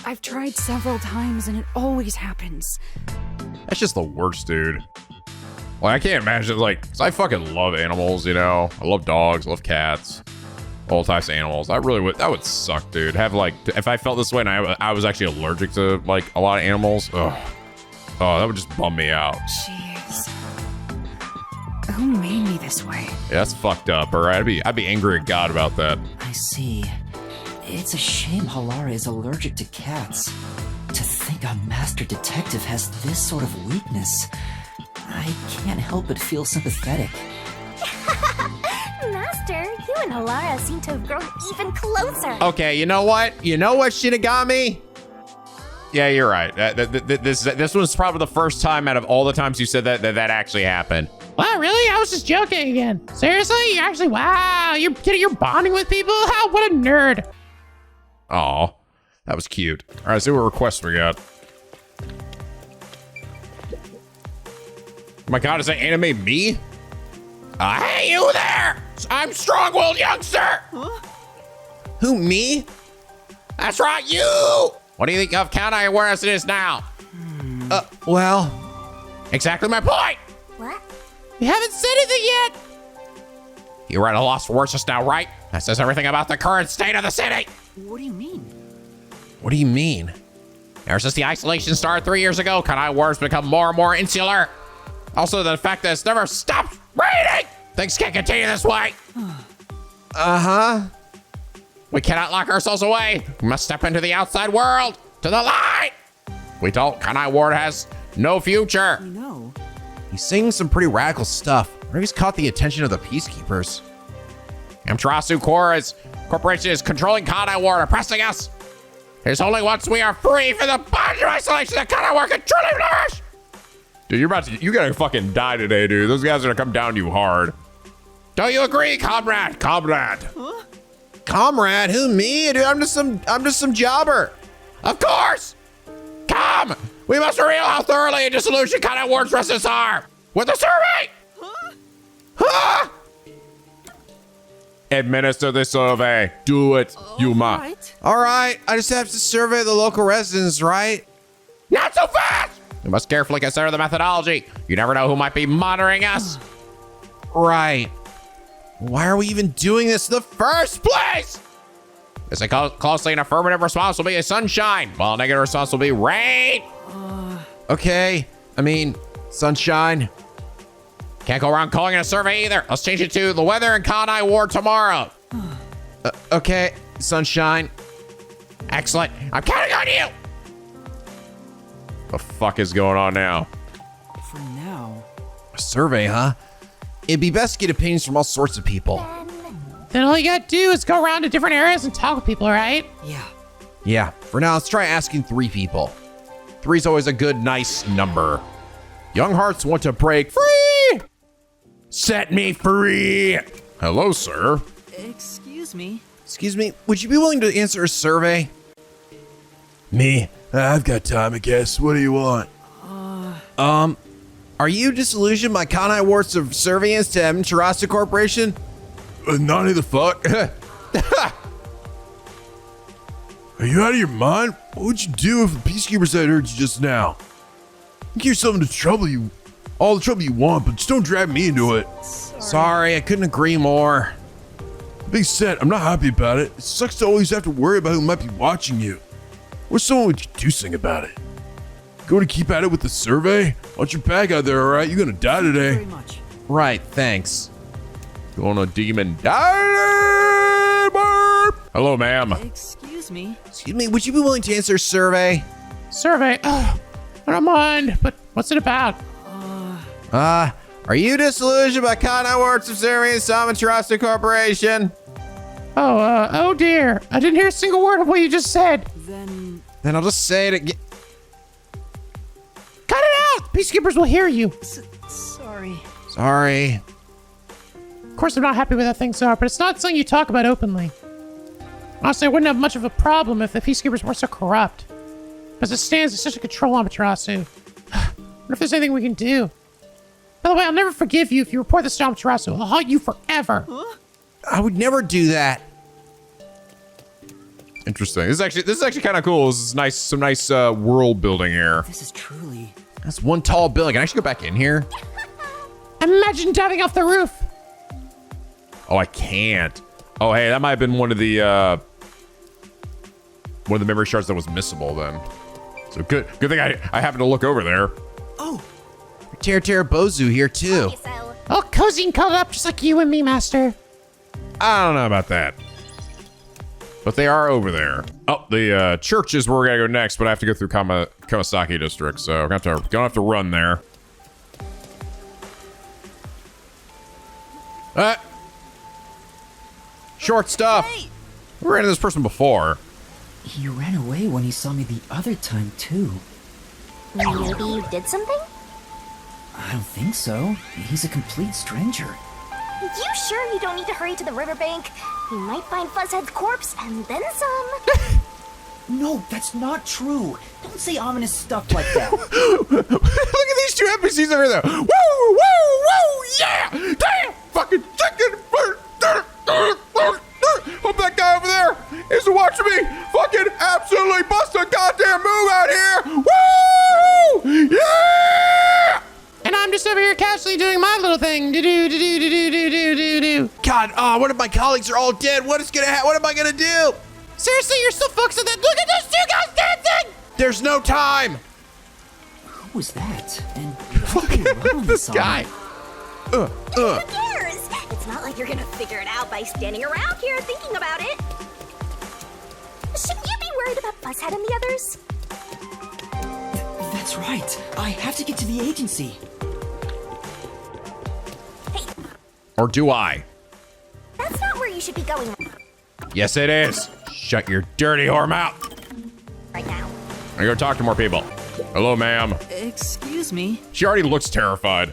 I've tried several times and it always happens. That's just the worst, dude. Like, I can't imagine, like, 'cause I fucking love animals, you know? I love dogs, love cats, all types of animals. That would suck, dude. Have, like, if I felt this way and I was actually allergic to, like, a lot of animals, ugh. Oh, that would just bum me out. Jeez. Who made me this way? Yeah, that's fucked up, all right? I'd be angry at God about that. I see. It's a shame Halara is allergic to cats. To think a master detective has this sort of weakness. I can't help but feel sympathetic. Master, you and Halara seem to have grown even closer. Okay, you know what? You know what, Shinigami? Yeah, you're right. This was probably the first time out of all the times you said that actually happened. Wow, really? I was just joking again. Seriously? You actually, wow, you're bonding with people? How, what a nerd. Aw, that was cute. All right, let's see what requests we got. Oh my God, is that anime me? Hey, you there! I'm strong-willed youngster! Huh? Who, me? That's right, you! What do you think of Kanai Ward as it is now? Well, exactly my point! What? You haven't said anything yet. You read a lost words just now, right? That says everything about the current state of the city! What do you mean? What do you mean? Ever since the isolation started 3 years ago, Kanai Ward's become more and more insular. Also, the fact that it's never stopped raining! Things can't continue this way! Uh-huh. We cannot lock ourselves away. We must step into the outside world, to the light! We don't, Kanai Ward has no future. No. He's saying some pretty radical stuff. What if he's caught the attention of the peacekeepers? Amtarasu Corporation is controlling Kanai Ward, oppressing us. There's only once we are free from the bondage of isolation that Kanai Ward can truly flourish. Dude, you're gonna fucking die today, dude. Those guys are gonna come down to you hard. Don't you agree, comrade? Comrade. Huh? Comrade? Who, me? Dude, I'm just some jobber. Of course. Come. We must reveal how thoroughly and disillusioned Kanai Ward's residents are with the survey. Huh? Administer the survey. Do it, Yuma. All right. I just have to survey the local residents, right? Not so fast. We must carefully consider the methodology. You never know who might be monitoring us. Right. Why are we even doing this in the first place? Is it closely an affirmative response will be a sunshine, while a negative response will be rain. Okay, I mean, sunshine. Can't go around calling it a survey either. Let's change it to the weather in Kanai Ward tomorrow. Okay, sunshine. Excellent. I'm counting on you. The fuck is going on now? For now. A survey, huh? It'd be best to get opinions from all sorts of people. Then all you gotta do is go around to different areas and talk with people, right? Yeah. Yeah, for now, let's try asking 3 people. 3's always a good, nice number. Young hearts want to break free. Set me free. Hello, sir. Excuse me. Excuse me, would you be willing to answer a survey? Me? I've got time, I guess. What do you want? Are you disillusioned by Kanai Ward's subservience to Amaterasu Corporation? Nani the fuck? Are you out of your mind? What would you do if the Peacekeepers had heard you just now? You get yourself into trouble, all the trouble you want, but just don't drag me into it. Sorry, I couldn't agree more. Big set, I'm not happy about it. It sucks to always have to worry about who might be watching you. Wish someone would do something about it. Going to keep at it with the survey? Watch your back out there, alright? You're gonna die today. Very much. Right, thanks. Going to demon die. Hello, ma'am. Excuse me. Excuse me, would you be willing to answer a survey? Survey. I don't mind, but what's it about? Are you disillusioned by Kanai Ward's subservience to Amaterasu Corporation? Oh dear. I didn't hear a single word of what you just said. Then I'll just say it again. Cut it out! Peacekeepers will hear you. Sorry. Sorry. Of course, I'm not happy with how things are, but it's not something you talk about openly. Honestly, I wouldn't have much of a problem if the Peacekeepers weren't so corrupt. As it stands, it's such a control Amaterasu. What if there's anything we can do? By the way, I'll never forgive you if you report this to Amaterasu. I'll haunt you forever. I would never do that. Interesting. This is actually kind of cool. This is nice. Some nice world building here. This is truly... That's one tall building. Can I actually go back in here? Imagine diving off the roof. Oh, I can't. Oh, hey, that might have been one of the memory shards that was missable then. So good thing I happened to look over there. Oh! Tera Bozu here too. All cozy and cuddled up just like you and me, Master. I don't know about that. But they are over there. Oh, the church is where we're gonna go next, but I have to go through Kamasaki District, so we're gonna have to run there. Short stuff. Hey! We ran into this person before. He ran away when he saw me the other time, too. Maybe you did something? I don't think so. He's a complete stranger. You sure you don't need to hurry to the riverbank? We might find Fuzzhead's corpse and then some. No, that's not true. Don't say ominous stuff like that. Look at these 2 NPCs over there. Woo, woo, woo, yeah! Damn, fucking chicken. Hope that guy over there is watching me fucking absolutely bust a goddamn move out here. Woo! Yeah! And I'm just over here casually doing my little thing. Do. God, one of my colleagues are all dead. What am I gonna do? Seriously, you're still focused on that? Look at those 2 guys dancing! There's no time. Who was that? And why This guy. Who cares? It's not like you're gonna figure it out by standing around here thinking about it. Shouldn't you be worried about Fuzzhead and the others? That's right. I have to get to the agency. Hey, Or do I? that's not where you should be going Yes, it is. Shut your dirty whore mouth. right now. I go talk to more people. Hello, ma'am. Excuse me. She already looks terrified.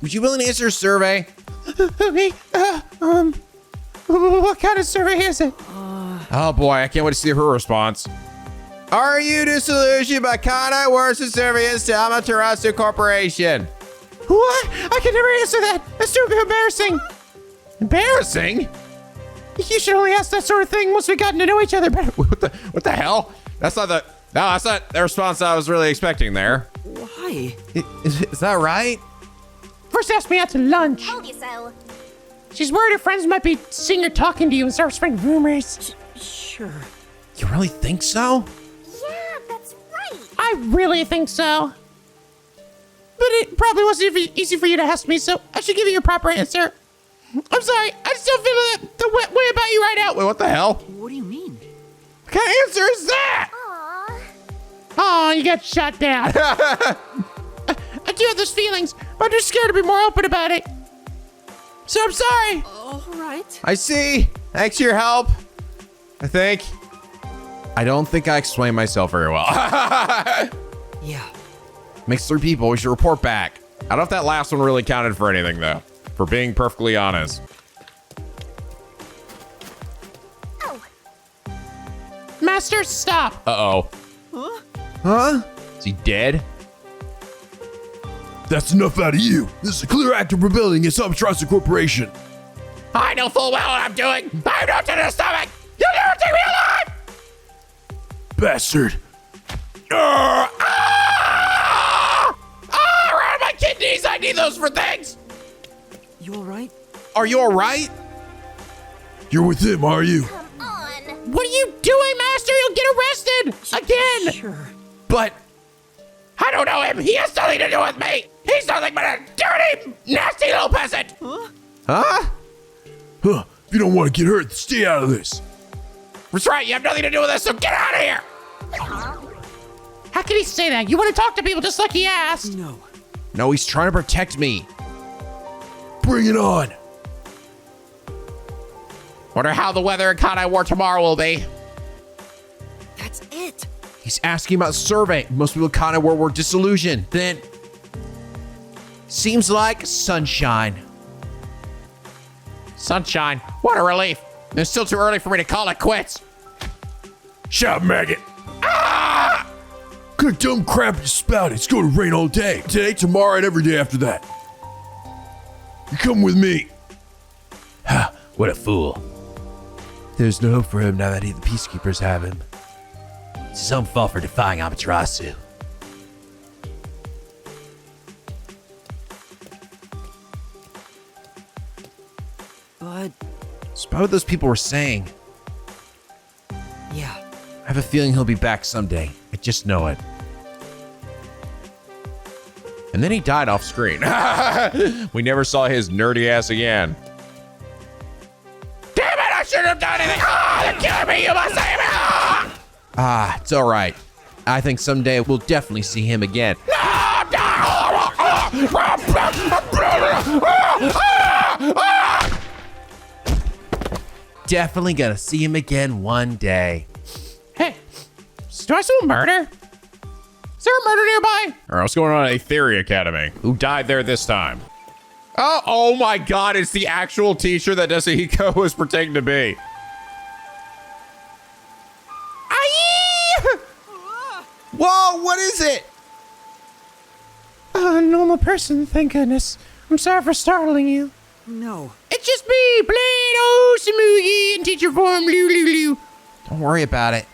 Would you willing to answer a survey? Me? What kind of survey is it? Oh boy, I can't wait to see her response. Are you disillusioned by Kanai Ward's subservience to Amaterasu Corporation? What? I can never answer that. That's too embarrassing. Embarrassing? You should only ask that sort of thing once we've gotten to know each other better. What the hell? That's not the response I was really expecting there. Why? Is that right? First ask me out to lunch. Told you so. She's worried her friends might be seeing her talking to you and start spreading rumors. Sure. You really think so? Yeah, that's right. I really think so. But it probably wasn't easy for you to ask me, so I should give you a proper answer. I'm sorry, I still feel the way about you right now. Wait, what the hell? What do you mean? What kind of answer is that? Aww. Oh, you got shut down. I do have those feelings, but I'm just scared to be more open about it. So I'm sorry. All right. I see. Thanks for your help. I think. I don't think I explained myself very well. Yeah. Makes 3 people. We should report back. I don't know if that last one really counted for anything, though. For being perfectly honest. Oh, Master, stop. Uh-oh. Huh? Is he dead? That's enough out of you. This is a clear act of rebellion against Albatross Corporation. I know full well what I'm doing. I have no to the stomach. You'll never take me alive. Bastard. Around my kidneys. I need those for things. You all right? Are you all right? You're with him, are you? come on. What are you doing, Master? You'll get arrested again. Sure. But I don't know him. He has nothing to do with me. He's nothing but a dirty, nasty little peasant. Huh? Huh? If you don't want to get hurt, stay out of this. That's right. You have nothing to do with this, so get out of here. How can he say that? You want to talk to people just like he asked. No. No, he's trying to protect me. Bring it on. Wonder how the weather in Kanai Ward tomorrow will be. That's it. He's asking about the survey. Most people in Kanai Ward were disillusioned. Then, seems like sunshine. Sunshine. What a relief. It's still too early for me to call it quits. Shut up, maggot. Ah! Good dumb crap you spout. It's going to rain all day. Today, tomorrow, and every day after that. You come with me. Ha, what a fool. There's no hope for him now that the peacekeepers have him. It's his own fault for defying Amaterasu. But, It's about what those people were saying. yeah. I have a feeling he'll be back someday. I just know it. And then he died off screen. We never saw his nerdy ass again. Damn it, I shouldn't have done anything. They're killing me. You must save me. It's all right. I think someday we'll definitely see him again. Definitely gonna see him again one day. Hey, do I see a murder? Is there a murder nearby? All right, what's going on at Aetheria Academy? Who died there this time? Oh my God, it's the actual teacher that Desahiko was pretending to be. Aye! Whoa, what is it? A normal person, thank goodness. I'm sorry for startling you. No. It's just me, plain old Samugi in teacher form, loo. Don't worry about it.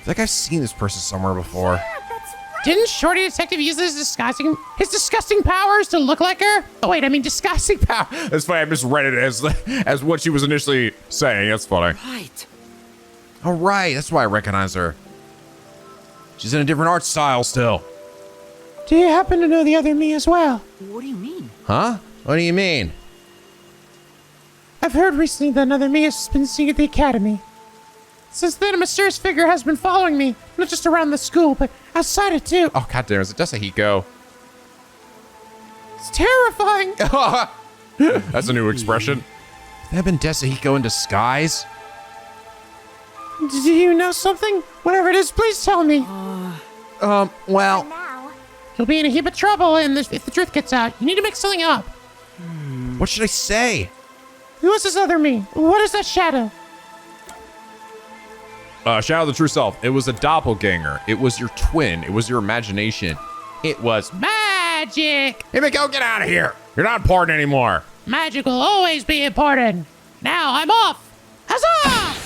I think I've seen this person somewhere before. Yeah, that's right. Didn't Shorty Detective use his disgusting powers to look like her? Oh wait, I mean disgusting power. That's funny, I just read it as what she was initially saying. That's funny. Right. All right, that's why I recognize her. She's in a different art style still. Do you happen to know the other me as well? What do you mean? Huh? What do you mean? I've heard recently that another me has been seen at the academy. Since then, a mysterious figure has been following me, not just around the school, but outside it too. Oh, goddamn, is it Desahiko? It's terrifying. That's a new expression. Have that been Desahiko in disguise? Do you know something? Whatever it is, please tell me. Well, Now, You'll be in a heap of trouble if the truth gets out. You need to make something up. what should I say? Who is this other me? What is that shadow? Shadow of the True Self. It was a doppelganger. It was your twin. It was your imagination. It was Magic! Hey, Miko, get out of here. You're not important anymore. Magic will always be important. Now I'm off. Huzzah!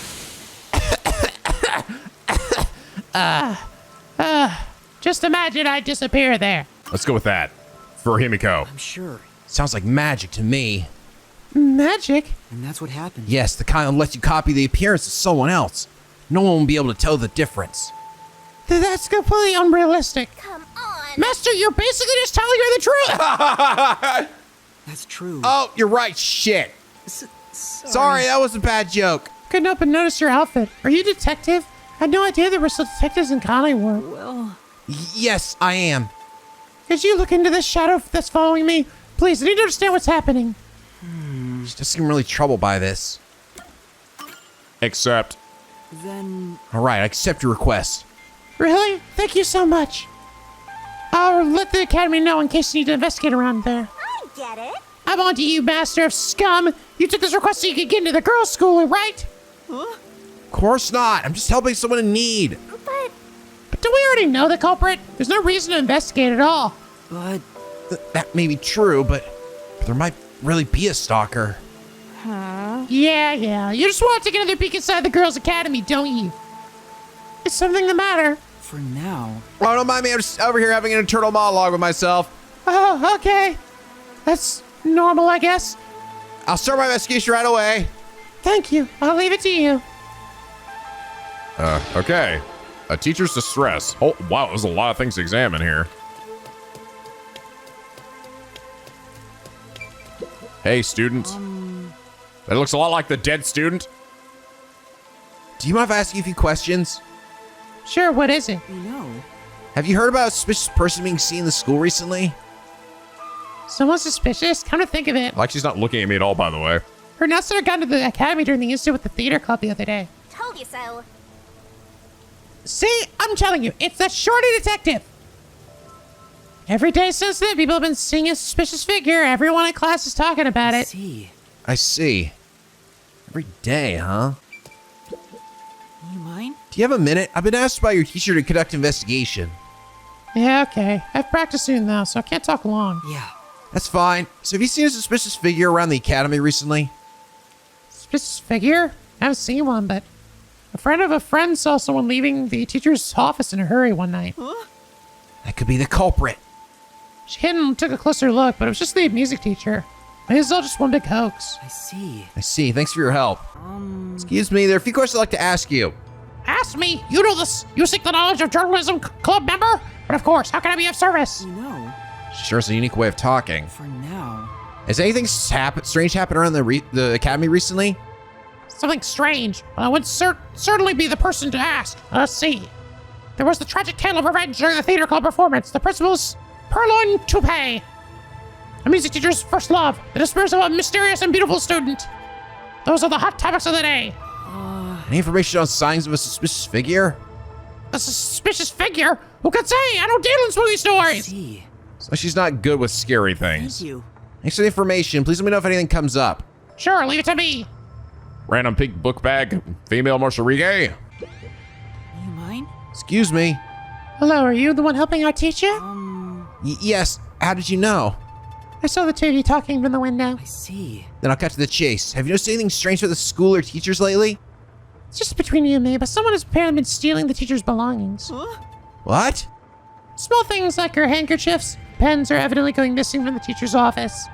Just imagine I disappear there. Let's go with that. For Himiko. I'm sure. Sounds like magic to me. Magic? And that's what happened. Yes, the kind that lets you copy the appearance of someone else. No one will be able to tell the difference. That's completely unrealistic. Come on. Master, you're basically just telling her the truth. That's true. Oh, you're right. Shit. Sorry, that was a bad joke. Couldn't help but notice your outfit. Are you a detective? I had no idea there were still detectives in Kanai Ward. Well, Yes, I am. Could you look into this shadow that's following me? Please, I need to understand what's happening. She doesn't seem really troubled by this. Accept. then All right, I accept your request. Really? Thank you so much. I'll let the Academy know in case you need to investigate around there. I get it. I'm on to you, Master of Scum. You took this request so you could get into the girls' school, right? Of course not. I'm just helping someone in need. But do we already know the culprit? There's no reason to investigate at all. but That may be true, but there might really be a stalker. Yeah. You just want to take another peek inside the girls' academy, don't you? Is something the matter? for now, Oh, don't mind me. I'm just over here having an internal monologue with myself. Oh, okay. That's normal, I guess. I'll start my investigation right away. Thank you. I'll leave it to you. Okay. A teacher's distress. Oh, wow, there's a lot of things to examine here. Hey, student. That looks a lot like the dead student. Do you mind if I ask you a few questions? Sure, what is it? you know. Have you heard about a suspicious person being seen in the school recently? Someone suspicious? Come to think of it. Like she's not looking at me at all, by the way. Her nuts got to the academy during the incident with the theater club the other day. Told you so. See, I'm telling you, it's that shorty detective. Every day since then, people have been seeing a suspicious figure. Everyone in class is talking about it. See, I see. Every day, huh? you mind? Do you have a minute? I've been asked by your teacher to conduct investigation. Yeah, okay. I have practice soon though, so I can't talk long. Yeah. That's fine. So have you seen a suspicious figure around the academy recently? Suspicious figure? I haven't seen one, but a friend of a friend saw someone leaving the teacher's office in a hurry one night. That could be the culprit. She hid and took a closer look, but it was just the music teacher. Maybe it's all just one big hoax. I see. I see. Thanks for your help. Excuse me, there are a few questions I'd like to ask you. Ask me. You know this. You seek the knowledge of journalism club member? But of course, how can I be of service? You know, Sure, it's a unique way of talking. for now. Has anything strange happened around the academy recently? Something strange. I would certainly be the person to ask. Let's see. There was the tragic tale of revenge during the theater club performance. The principal's purloined toupee. A music teacher's first love. The disappearance of a mysterious and beautiful student. Those are the hot topics of the day. Any information on signs of a suspicious figure? A suspicious figure? Who could say? I don't deal in spooky stories. See, So she's not good with scary thank things. you. Thanks for the information. Please let me know if anything comes up. Sure, leave it to me. Random pink book bag. Female marsharigue. You mind? Excuse me. Hello, are you the one helping our teacher? Yes. How did you know? I saw the two of you talking from the window. I see. Then I'll cut to the chase. Have you noticed anything strange with the school or teachers lately? It's just between you and me, but someone has apparently been stealing the teacher's belongings. What? Small things like her handkerchiefs, pens are evidently going missing from the teacher's office.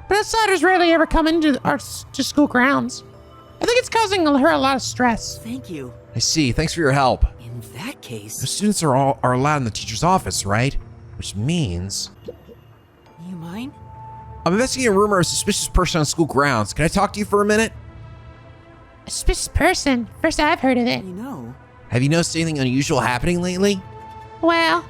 But outsiders rarely ever come into our school grounds. I think it's causing her a lot of stress. Thank you. I see. Thanks for your help. In that case, The students are allowed in the teacher's office, right? Which means you mind? I'm investigating a rumor of a suspicious person on school grounds. Can I talk to you for a minute? A suspicious person? First I've heard of it. You know, Have you noticed anything unusual happening lately? Well,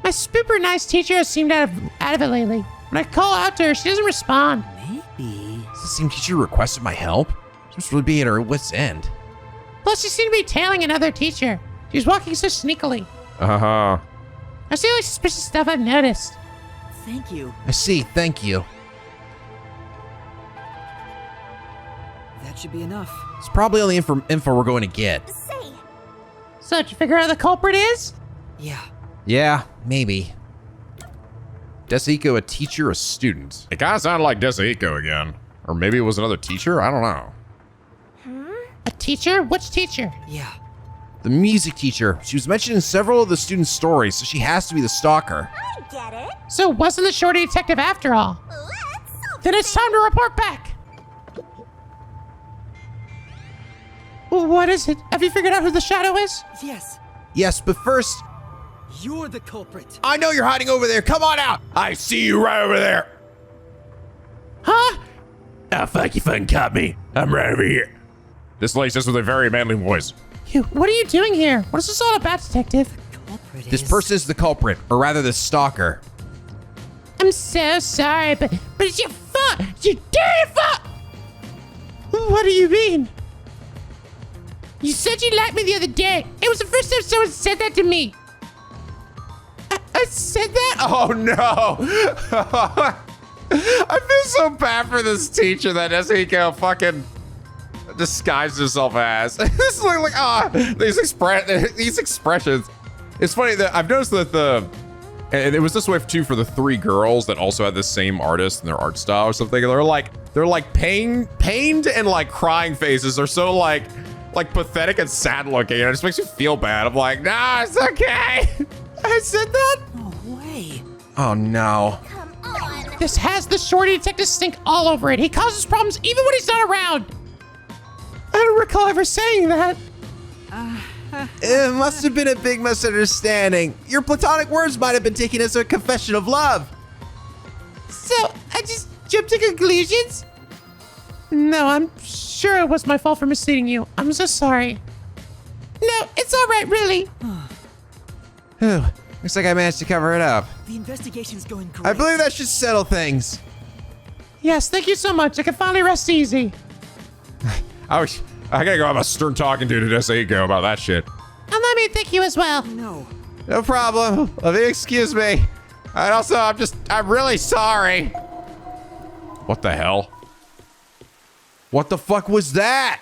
my super nice teacher has seemed out of it lately. When I call out to her, she doesn't respond. maybe. Is the same teacher who requested my help? She must really be at her wit's end. Plus, she seemed to be tailing another teacher. She was walking so sneakily. Uh-huh. That's the only suspicious stuff I've noticed. Thank you. I see. Thank you. That should be enough. It's probably all the info we're going to get. Say, So, did you figure out who the culprit is? Yeah. Yeah, maybe. Desahiko a teacher or a student? It kind of sounded like Desahiko again. Or maybe it was another teacher? I don't know. A teacher? Which teacher? Yeah. The music teacher. She was mentioned in several of the students' stories, so she has to be the stalker. I get it. So, it wasn't the shorty detective after all. Let's Then it's time to report back. What is it? Have you figured out who the shadow is? Yes, Yes, but first, you're the culprit. I know you're hiding over there. Come on out. I see you right over there. Huh? Oh, fuck, you fucking caught me. I'm right over here. This lady says with a very manly voice. What are you doing here? What is this all about, detective? Culprit This is... person is the culprit, or rather the stalker. I'm so sorry, but it's your fault. It's your dirty fault. What do you mean? You said you liked me the other day. It was the first time someone said that to me. I said that? Oh no! I feel so bad for this teacher that Yasuhiko fucking disguised himself as. This is like these expressions. It's funny that I've noticed that and it was this way too for the three girls that also had the same artist in their art style or something. They're like pained and like crying faces are so like pathetic and sad looking, and it just makes you feel bad. I'm like, nah, it's okay. I said that? No way. Oh no. Come on. This has the shorty detective stink all over it. He causes problems even when he's not around. I don't recall ever saying that. It must have been a big misunderstanding. Your platonic words might have been taken as a confession of love. So, I just jumped to conclusions? No, I'm sure it was my fault for misleading you. I'm so sorry. No, it's all right, really. Whew. Looks like I managed to cover it up. The investigation's going great. I believe that should settle things. Yes, thank you so much. I can finally rest easy. I gotta go have a stern talking to Yasuhiko about that shit. And let me thank you as well. No. No problem. Excuse me. And also, I'm really sorry. What the hell? What the fuck was that?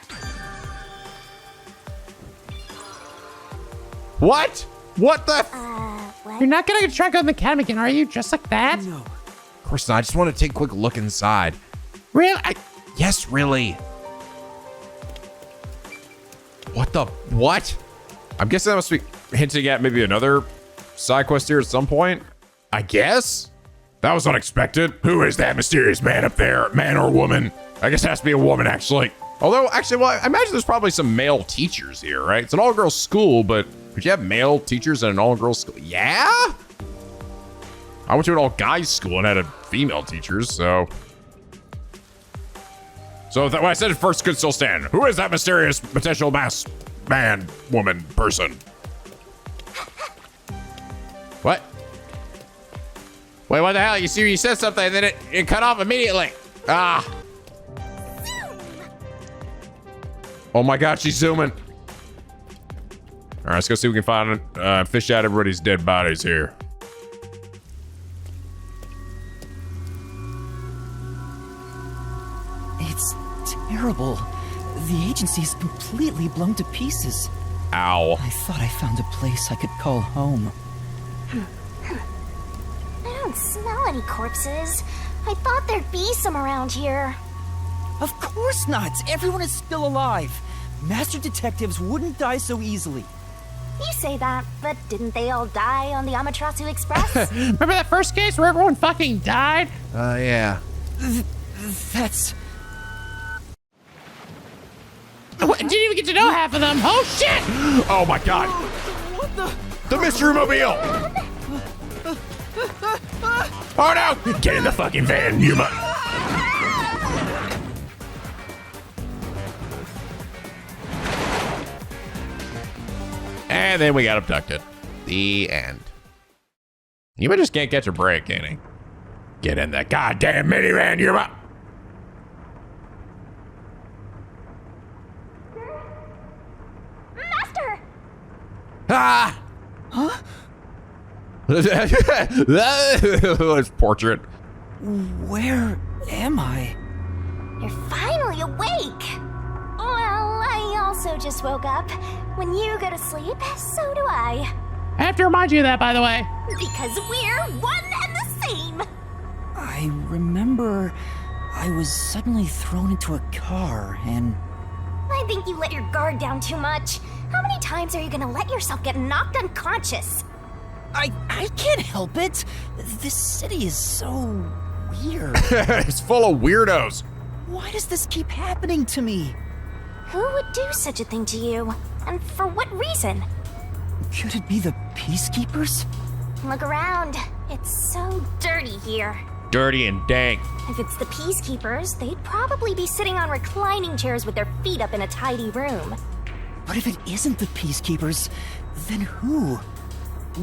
What? What the? What? You're not gonna try going to the cabin again, are you? Just like that? No. Of course not. I just want to take a quick look inside. Really? Yes, really. What the? What? I'm guessing that must be hinting at maybe another side quest here at some point. I guess? That was unexpected. Who is that mysterious man up there? Man or woman? I guess it has to be a woman, actually. Although, actually, well, I imagine there's probably some male teachers here, right? It's an all-girls school, but could you have male teachers in an all-girls school? Yeah? I went to an all-guys school and had a female teachers, so... So what I said at first could still stand. Who is that mysterious potential masked man, woman, person? What? Wait, what the hell? You see, you said something and then it cut off immediately. Ah. Oh my God, she's zooming. All right, let's go see if we can find, fish out everybody's dead bodies here. It's terrible. The agency's completely blown to pieces. Ow. I thought I found a place I could call home. I don't smell any corpses. I thought there'd be some around here. Of course not! Everyone is still alive! Master detectives wouldn't die so easily. You say that, but didn't they all die on the Amaterasu Express? Remember that first case where everyone fucking died? Yeah. That's... What? Didn't even get to know half of them. Oh shit! Oh my God. What the... The Mystery Mobile. Oh no! Get in the fucking van, Yuma. And then we got abducted. The end. Yuma just can't catch a break, can he? Get in that goddamn minivan, Yuma. Master! Ah! Huh? His portrait. Where am I? You're finally awake! Well, I also just woke up. When you go to sleep, so do I. I have to remind you of that, by the way. Because we're one and the same! I remember I was suddenly thrown into a car and... I think you let your guard down too much. How many times are you gonna let yourself get knocked unconscious? I can't help it. This city is so weird. It's full of weirdos. Why does this keep happening to me? Who would do such a thing to you? And for what reason? Could it be the Peacekeepers? Look around. It's so dirty here. Dirty and dank. If it's the Peacekeepers, they'd probably be sitting on reclining chairs with their feet up in a tidy room. But if it isn't the Peacekeepers, then who?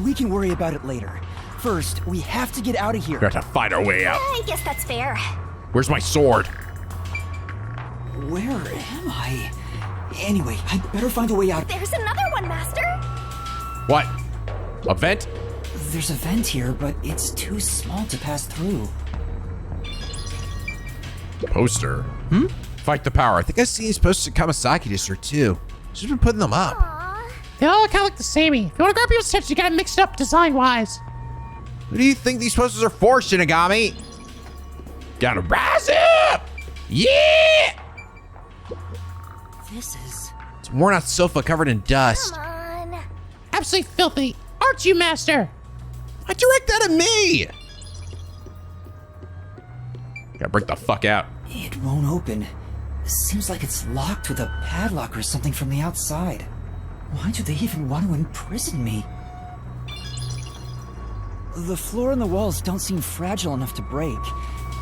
We can worry about it later. First, we have to get out of here. We have to find our way out. I guess that's fair. Where's my sword? Where am I? Anyway, I better find a way out. There's another one, Master! What? A vent? There's a vent here, but it's too small to pass through. Poster. Fight the power. I think I've seen these posters in Kamasaki District too. She's been putting them up. Aww. They all kind of look the samey. If you want to grab your attention, you gotta mix it up design-wise. What do you think these posters are for, Shinigami? Gotta rise up! Yeah! This is... It's a worn out sofa covered in dust. Come on. Absolutely filthy. Aren't you, Master? I direct that at me! Gotta break the fuck out. It won't open. Seems like it's locked with a padlock or something from the outside. Why do they even want to imprison me? The floor and the walls don't seem fragile enough to break.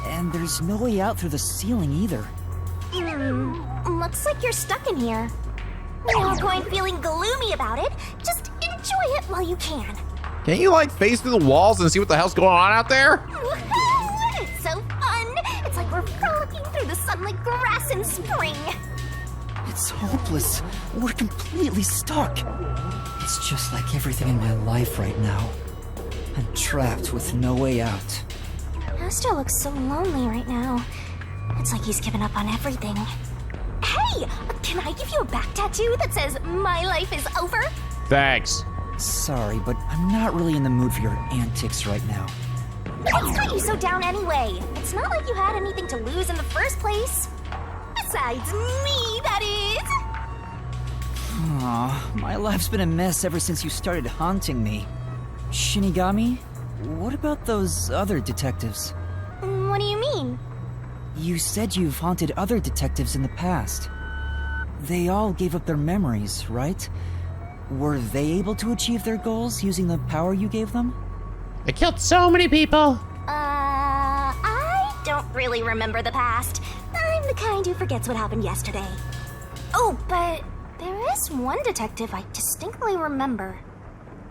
And there's no way out through the ceiling either. Looks like you're stuck in here. No point feeling gloomy about it. Just enjoy it while you can. Can't you like phase through the walls and see what the hell's going on out there? Woohoo! It's so fun! It's like we're frolicking through the sun like grass in spring. It's hopeless. We're completely stuck. It's just like everything in my life right now. I'm trapped with no way out. Master looks so lonely right now. It's like he's given up on everything. Hey! Can I give you a back tattoo that says, "My life is over"? Thanks. Sorry, but I'm not really in the mood for your antics right now. What's got you so down anyway? It's not like you had anything to lose in the first place. Besides me, that is! Aw, my life's been a mess ever since you started haunting me. Shinigami, what about those other detectives? What do you mean? You said you've haunted other detectives in the past. They all gave up their memories, right? Were they able to achieve their goals using the power you gave them? They killed so many people. I don't really remember the past. I'm the kind who forgets what happened yesterday. Oh, but there is one detective I distinctly remember.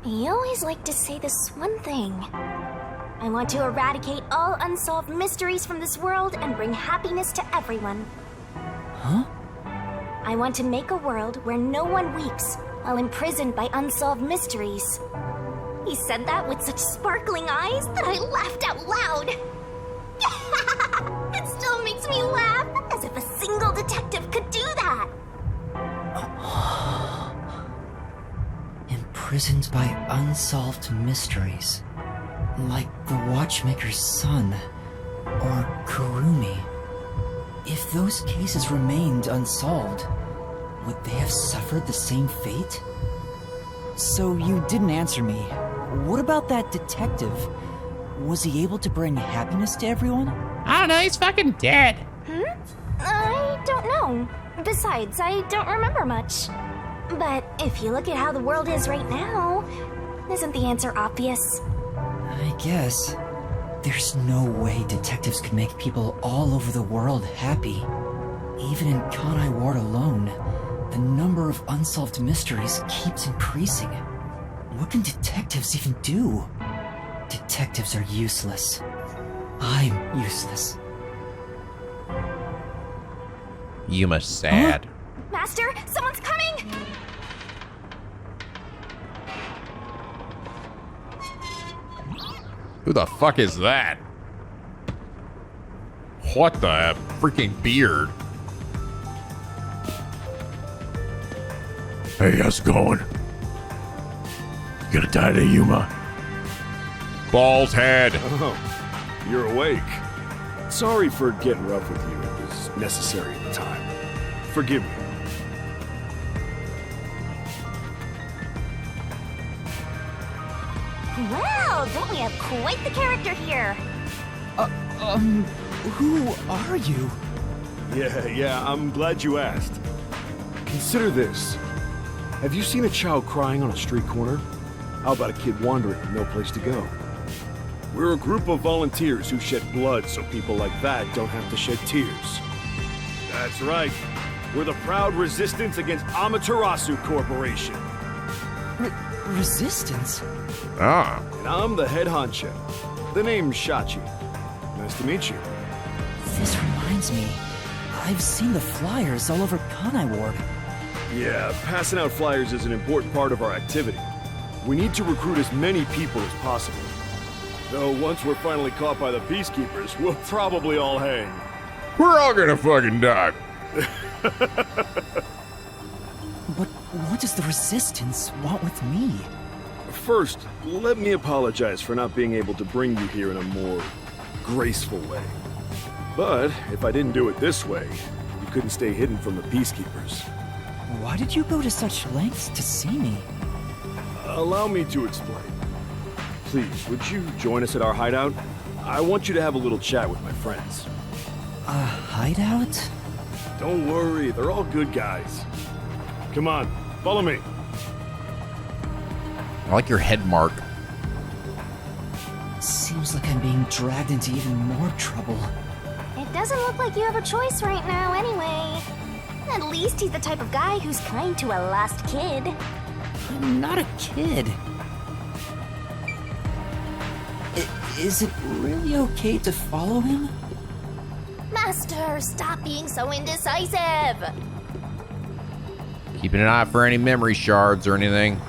He always liked to say this one thing. I want to eradicate all unsolved mysteries from this world and bring happiness to everyone. Huh? I want to make a world where no one weeps while imprisoned by unsolved mysteries. He said that with such sparkling eyes that I laughed out loud. It still makes me laugh, as if a single detective could do that. Imprisoned by unsolved mysteries. Like the Watchmaker's son, or Kurumi. If those cases remained unsolved, would they have suffered the same fate? So you didn't answer me. What about that detective? Was he able to bring happiness to everyone? I don't know, he's fucking dead. I don't know. Besides, I don't remember much. But if you look at how the world is right now, isn't the answer obvious? I guess. There's no way detectives could make people all over the world happy. Even in Kanai Ward alone, the number of unsolved mysteries keeps increasing. What can detectives even do? Detectives are useless. I'm useless. Yuma's sad. Master, someone's coming! Who the fuck is that? What the freaking beard? Hey, how's it going? You gonna die today, Yuma? Bald head. Oh, you're awake. Sorry for getting rough with you. It was necessary at the time. Forgive me. Well, don't we have quite the character here? Who are you? Yeah, I'm glad you asked. Consider this. Have you seen a child crying on a street corner? How about a kid wandering with no place to go? We're a group of volunteers who shed blood so people like that don't have to shed tears. That's right. We're the proud resistance against Amaterasu Corporation. Resistance? Ah. And I'm the head honcho. The name's Shachi. Nice to meet you. This reminds me. I've seen the flyers all over Kanai Ward. Yeah, passing out flyers is an important part of our activity. We need to recruit as many people as possible. Though once we're finally caught by the Peacekeepers, we'll probably all hang. We're all gonna fucking die. But what does the Resistance want with me? First, let me apologize for not being able to bring you here in a more graceful way. But if I didn't do it this way, you couldn't stay hidden from the Peacekeepers. Why did you go to such lengths to see me? Allow me to explain. Please, would you join us at our hideout? I want you to have a little chat with my friends. A hideout? Don't worry, they're all good guys. Come on, follow me. I like your head mark. Seems like I'm being dragged into even more trouble. It doesn't look like you have a choice right now, anyway. At least he's the type of guy who's kind to a lost kid. I'm not a kid. Is it really okay to follow him? Master, stop being so indecisive! Keeping an eye for any memory shards or anything.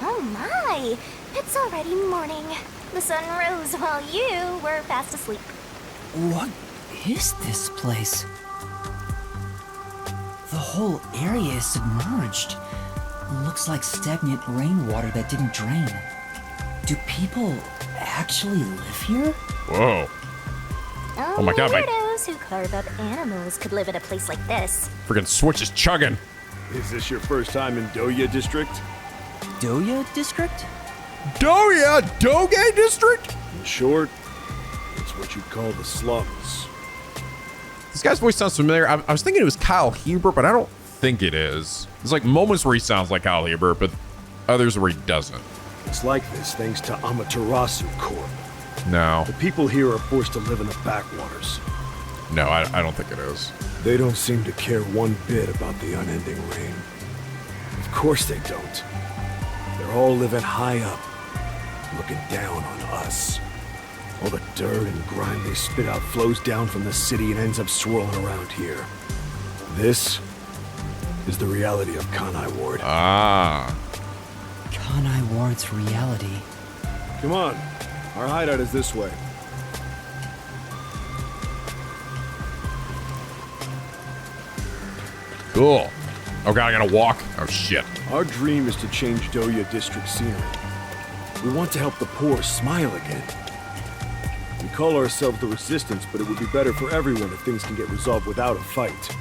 Oh my! It's already morning. The sun rose while you were fast asleep. What is this place? The whole area is submerged. Looks like stagnant rainwater that didn't drain. Do people actually live here? Whoa. Oh my god, Weirdos who carve up animals could live in a place like this. Freaking Switch is chugging. Is this your first time in Doya District? Doya District? Doge District? In short, it's what you'd call the slums. This guy's voice sounds familiar. I was thinking it was Kyle Hebert, but I don't think it is. There's like moments where he sounds like Kyle Hebert, but others where he doesn't. It's like this thanks to Amaterasu Corp. No. The people here are forced to live in the backwaters. No, I don't think it is. They don't seem to care one bit about the unending rain. Of course they don't. They're all living high up, looking down on us. All the dirt and grime they spit out flows down from the city and ends up swirling around here. This is the reality of Kanai Ward. Ah. Kanai Ward's reality. Come on, our hideout is this way. Cool. Oh god, I gotta walk. Oh shit. Our dream is to change Doya District scenery. We want to help the poor smile again. We call ourselves the Resistance, but it would be better for everyone if things can get resolved without a fight.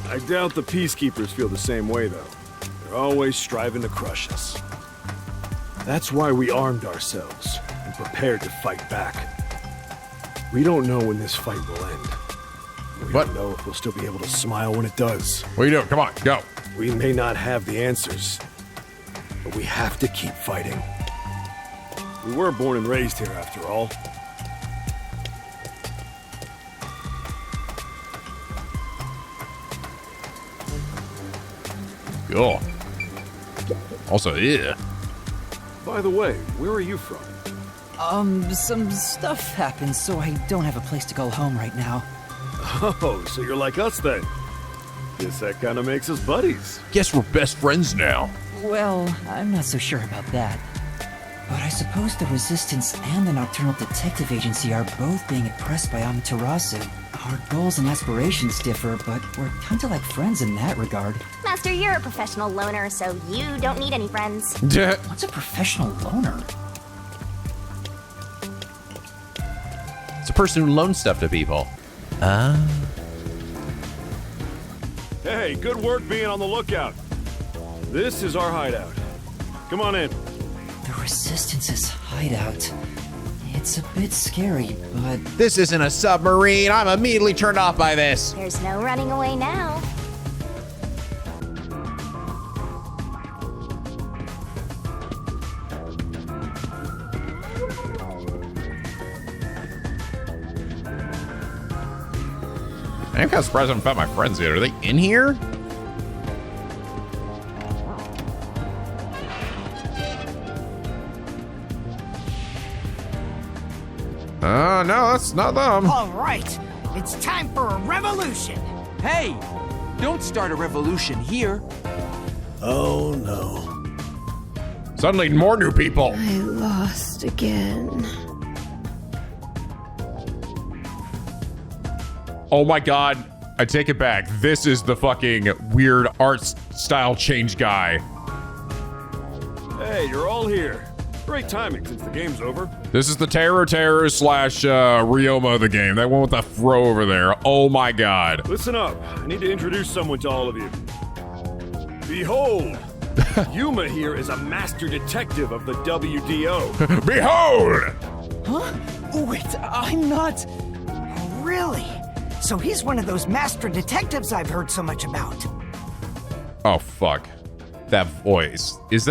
I doubt the Peacekeepers feel the same way, though. They're always striving to crush us. That's why we armed ourselves and prepared to fight back. We don't know when this fight will end. We don't know if we'll still be able to smile when it does. What are you doing? Come on, go. We may not have the answers, but we have to keep fighting. We were born and raised here, after all. Cool. Also, yeah. By the way, where are you from? Some stuff happened, so I don't have a place to go home right now. Oh, so you're like us then. Guess that kind of makes us buddies. Guess we're best friends now. Well, I'm not so sure about that. But I suppose the Resistance and the Nocturnal Detective Agency are both being oppressed by Amaterasu. Our goals and aspirations differ, but we're kinda like friends in that regard. Master, you're a professional loner, so you don't need any friends. What's a professional loner? It's a person who loans stuff to people. Hey, good work being on the lookout. This is our hideout. Come on in. The Resistance's hideout. It's a bit scary, but This isn't a submarine. I'm immediately turned off by this. There's no running away now. I'm kind of surprised I haven't found my friends yet. Are they in here? No, that's not them. All right, it's time for a revolution. Hey, don't start a revolution here. Oh no. Suddenly more new people. I lost again. Oh my god. I take it back. This is the fucking weird art style change guy. Hey, you're all here. Great timing since the game's over. This is the Terror slash Ryoma of the game. That one with the fro over there. Oh my god. Listen up. I need to introduce someone to all of you. Behold! Yuma here is a master detective of the WDO. Behold! Huh? Wait, I'm not... Really? So he's one of those master detectives I've heard so much about. Oh fuck. That voice. Is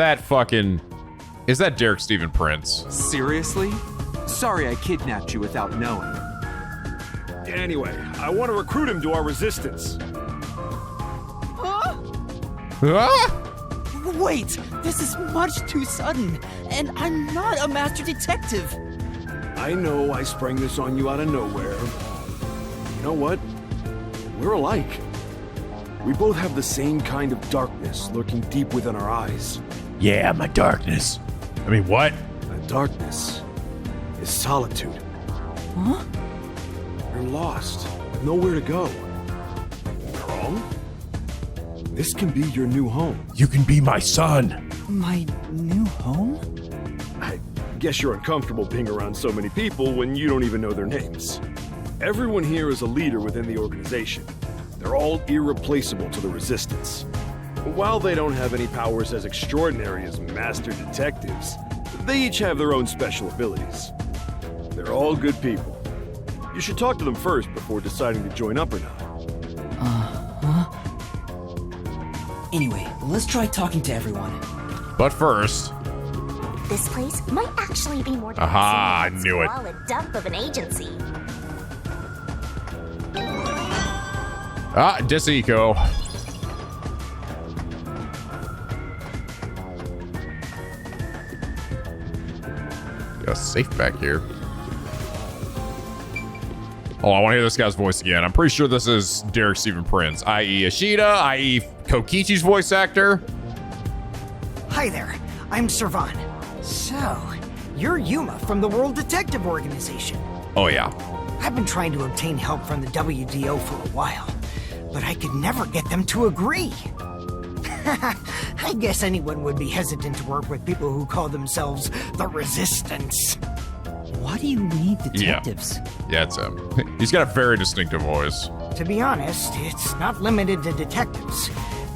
that Derek Stephen Prince? Seriously? Sorry I kidnapped you without knowing. Anyway, I want to recruit him to our resistance. Ah! Wait, this is much too sudden, and I'm not a master detective. I know I sprang this on you out of nowhere. You know what? We're alike. We both have the same kind of darkness lurking deep within our eyes. Yeah, my darkness. I mean, what? That darkness is solitude. Huh? You're lost, with nowhere to go. Wrong? This can be your new home. You can be my son. My new home? I guess you're uncomfortable being around so many people when you don't even know their names. Everyone here is a leader within the organization. They're all irreplaceable to the Resistance. While they don't have any powers as extraordinary as master detectives, they each have their own special abilities. They're all good people. You should talk to them first before deciding to join up or not. anyway, let's try talking to everyone. But first... This place might actually be more Aha, I than knew it. a dump of an agency. Ah, Desico. Got a safe back here. Oh, I want to hear this guy's voice again. I'm pretty sure this is Derek Stephen Prince, i.e. Ishida, i.e. Kokichi's voice actor. Hi there, I'm Servan. So, you're Yuma from the World Detective Organization. Oh, yeah. I've been trying to obtain help from the WDO for a while, but I could never get them to agree. I guess anyone would be hesitant to work with people who call themselves the Resistance. Why do you need detectives? Yeah, it's him. He's got a very distinctive voice. To be honest, it's not limited to detectives.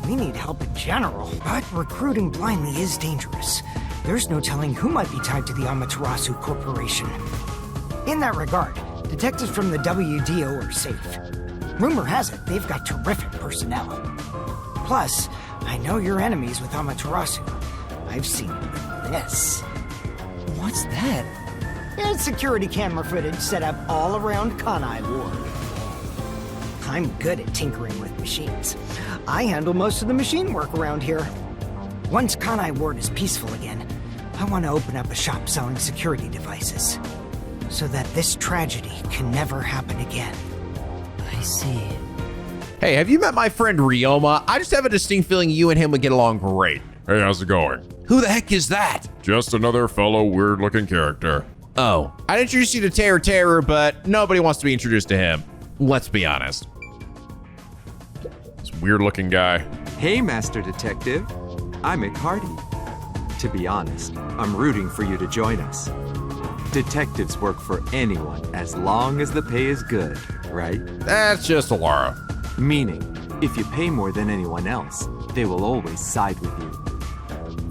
We need help in general, but recruiting blindly is dangerous. There's no telling who might be tied to the Amaterasu Corporation. In that regard, detectives from the WDO are safe. Rumor has it they've got terrific personnel. Plus, I know your enemies with Amaterasu. I've seen this. What's that? It's security camera footage set up all around Kanai Ward. I'm good at tinkering with machines. I handle most of the machine work around here. Once Kanai Ward is peaceful again, I want to open up a shop selling security devices, so that this tragedy can never happen again. I see. Hey, have you met my friend Ryoma? I just have a distinct feeling you and him would get along great. Hey, how's it going? Who the heck is that? Just another fellow weird-looking character. Oh, I'd introduce you to Terror, but nobody wants to be introduced to him. Let's be honest. This weird-looking guy. Hey, Master Detective. I'm McCarty. To be honest, I'm rooting for you to join us. Detectives work for anyone as long as the pay is good, right? That's just Alara. Meaning, if you pay more than anyone else, they will always side with you.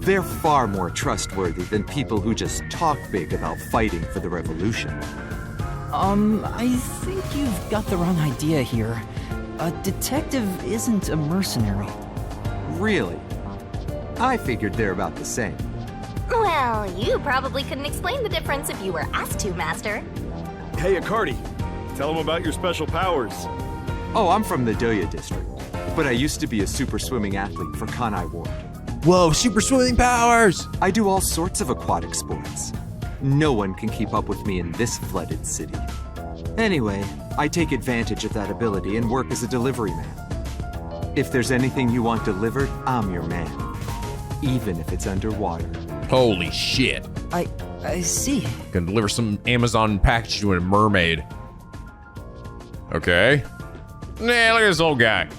They're far more trustworthy than people who just talk big about fighting for the revolution. I think you've got the wrong idea here. A detective isn't a mercenary. Really? I figured they're about the same. Well, you probably couldn't explain the difference if you were asked to, Master. Hey, Akardi, tell them about your special powers. Oh, I'm from the Doya district, but I used to be a super swimming athlete for Kanai Ward. Whoa, super swimming powers! I do all sorts of aquatic sports. No one can keep up with me in this flooded city. Anyway, I take advantage of that ability and work as a delivery man. If there's anything you want delivered, I'm your man. Even if it's underwater. Holy shit. I see. Gonna deliver some Amazon package to a mermaid. Okay. Nah, look at this old guy.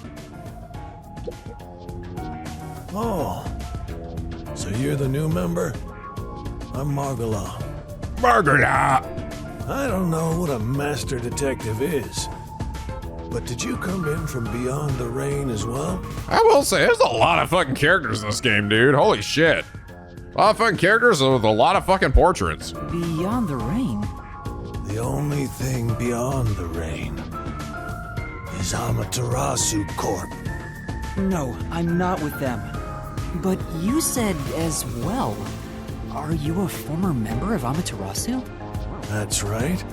Oh, so you're the new member? I'm Margala. Margala! I don't know what a master detective is, but did you come in from beyond the rain as well? I will say, there's a lot of fucking characters in this game, dude. Holy shit. A lot of fucking characters with a lot of fucking portraits. Beyond the rain? The only thing beyond the rain is Amaterasu Corp. No, I'm not with them. But you said as well. Are you a former member of Amaterasu? That's right.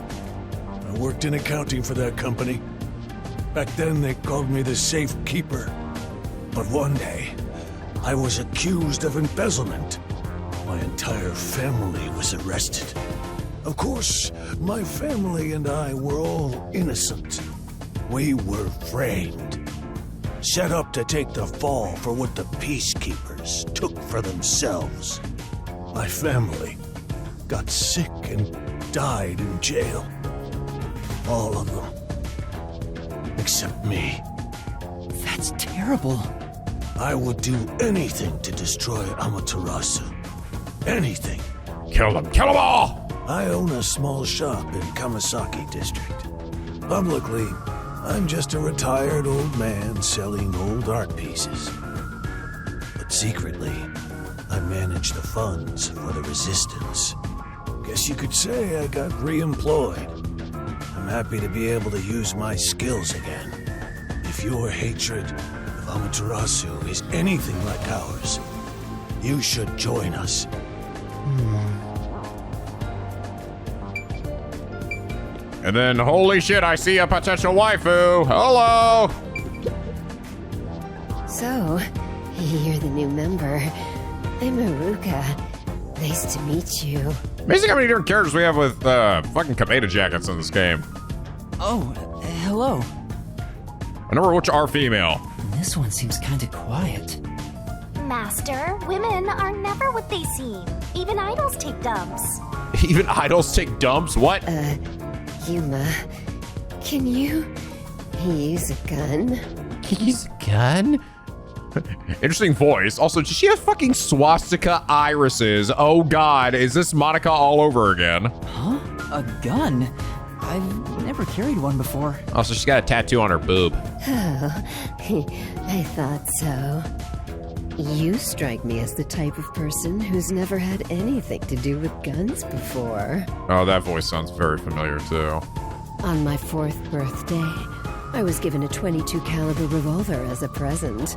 I worked in accounting for that company. Back then they called me the safe keeper. But one day, I was accused of embezzlement. My entire family was arrested. Of course, my family and I were all innocent. We were framed. Set up to take the fall for what the peacekeepers took for themselves. My family got sick and died in jail. All of them. Except me. That's terrible. I would do anything to destroy Amaterasu. Anything. Kill them all! I own a small shop in Kamasaki district. Publicly, I'm just a retired old man selling old art pieces. But secretly, I manage the funds for the resistance. Guess you could say I got re-employed. I'm happy to be able to use my skills again. If your hatred of Amaterasu is anything like ours, you should join us. And then, holy shit, I see a potential waifu. Hello! So, you're the new member. I'm Haruka. Nice to meet you. Amazing how many different characters we have with fucking Kameda jackets in this game. Oh, hello. A number of which are female. This one seems kinda quiet. Master, women are never what they seem. Even idols take dumps. Even idols take dumps? What? Yuma, can you use a gun? Use a gun? Interesting voice. Also, does she have fucking swastika irises? Oh god, is this Monica all over again? Huh? A gun? I've never carried one before. Also, she's got a tattoo on her boob. Oh, I thought so. You strike me as the type of person who's never had anything to do with guns before. Oh, that voice sounds very familiar too. On my 4th birthday, I was given a .22 caliber revolver as a present.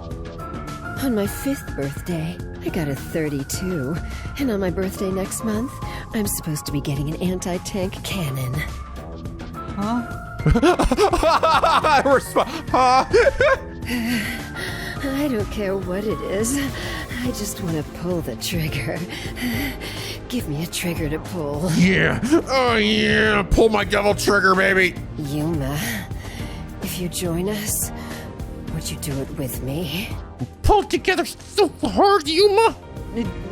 On my 5th birthday, I got a .32, and on my birthday next month, I'm supposed to be getting an anti-tank cannon. Huh? I don't care what it is. I just want to pull the trigger. Give me a trigger to pull. Yeah. Oh yeah. Pull my devil trigger, baby. Yuma, if you join us, would you do it with me? Pull together so hard, Yuma.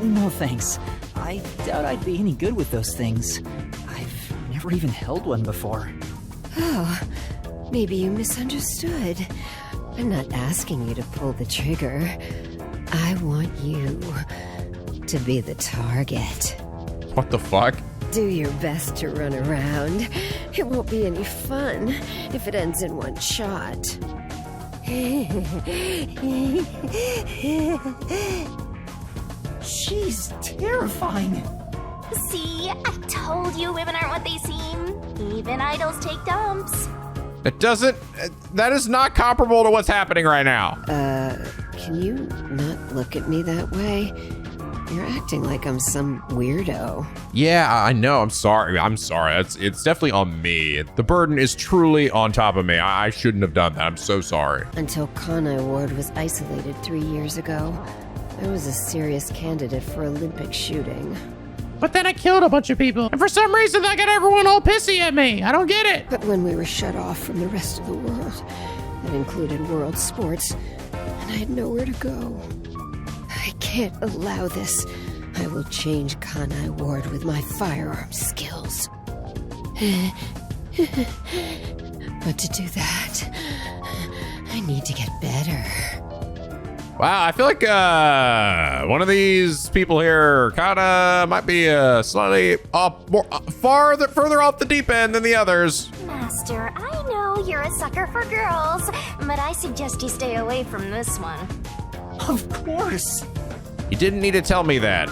No thanks. I doubt I'd be any good with those things. I've never even held one before. Oh, maybe you misunderstood. I'm not asking you to pull the trigger. I want you to be the target. What the fuck? Do your best to run around. It won't be any fun if it ends in one shot. She's terrifying. See, I told you women aren't what they seem. Even idols take dumps. That is not comparable to what's happening right now. Can you not look at me that way? You're acting like I'm some weirdo. Yeah, I know. I'm sorry. It's definitely on me. The burden is truly on top of me. I shouldn't have done that. I'm so sorry. Until Kanai Ward was isolated 3 years ago, I was a serious candidate for Olympic shooting. But then I killed a bunch of people, and for some reason that got everyone all pissy at me. I don't get it. But when we were shut off from the rest of the world, that included world sports, and I had nowhere to go. I can't allow this. I will change Kanai Ward with my firearm skills. But to do that, I need to get better. Wow, I feel like one of these people here kinda might be slightly further off the deep end than the others. Master, I know you're a sucker for girls, but I suggest you stay away from this one. Of course. You didn't need to tell me that.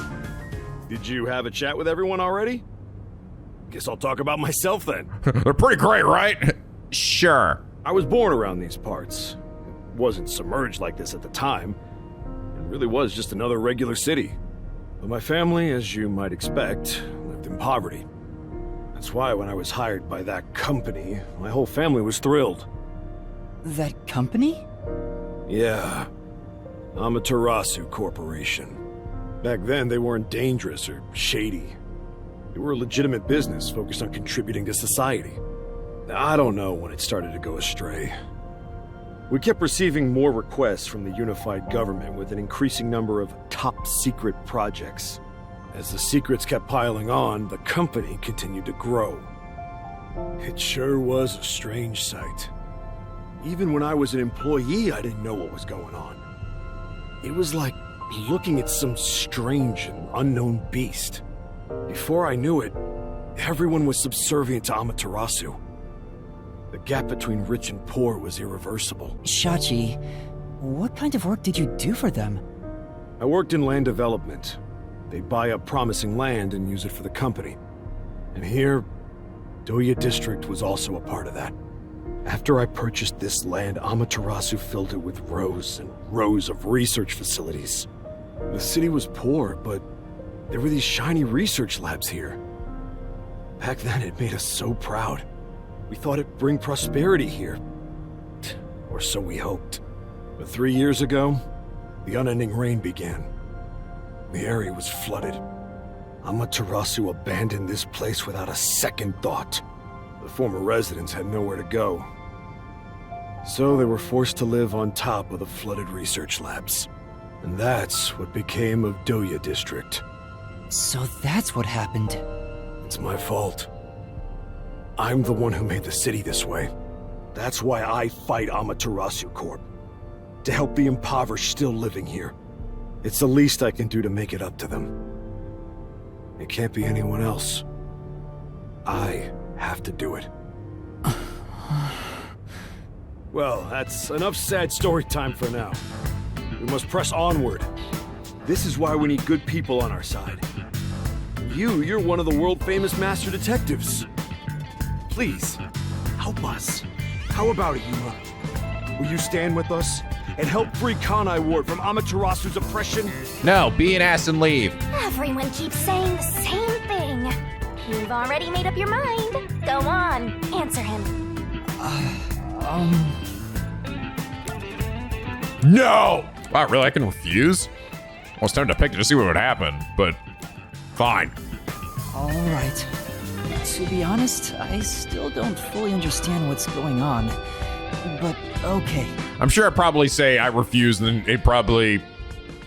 Did you have a chat with everyone already? Guess I'll talk about myself then. They're pretty great, right? Sure. I was born around these parts. It wasn't submerged like this at the time. It really was just another regular city. But my family, as you might expect, lived in poverty. That's why when I was hired by that company, my whole family was thrilled. That company? Yeah. Amaterasu Corporation. Back then, they weren't dangerous or shady. They were a legitimate business focused on contributing to society. Now, I don't know when it started to go astray. We kept receiving more requests from the unified government with an increasing number of top-secret projects. As the secrets kept piling on, the company continued to grow. It sure was a strange sight. Even when I was an employee, I didn't know what was going on. It was like looking at some strange and unknown beast. Before I knew it, everyone was subservient to Amaterasu. The gap between rich and poor was irreversible. Shachi, what kind of work did you do for them? I worked in land development. They buy up promising land and use it for the company. And here, Doya District was also a part of that. After I purchased this land, Amaterasu filled it with rows and rows of research facilities. The city was poor, but there were these shiny research labs here. Back then, it made us so proud. We thought it'd bring prosperity here. Or so we hoped. But 3 years ago, the unending rain began. The area was flooded. Amaterasu abandoned this place without a second thought. The former residents had nowhere to go. So they were forced to live on top of the flooded research labs. And that's what became of Doya District. So that's what happened. It's my fault. I'm the one who made the city this way. That's why I fight Amaterasu Corp. To help the impoverished still living here. It's the least I can do to make it up to them. It can't be anyone else. I have to do it. Well, that's enough sad story time for now. We must press onward. This is why we need good people on our side. You're one of the world-famous master detectives. Please, help us. How about it, Yuma? Will you stand with us and help free Kanai Ward from Amaterasu's oppression? No, be an ass and leave. Everyone keeps saying the same thing. You've already made up your mind. Go on, answer him. No! Wow, really? I can refuse? Well, it's time to pick it to see what would happen, but fine. Alright. To be honest, I still don't fully understand what's going on. But okay. I'm sure I'd probably say I refuse, and then it probably,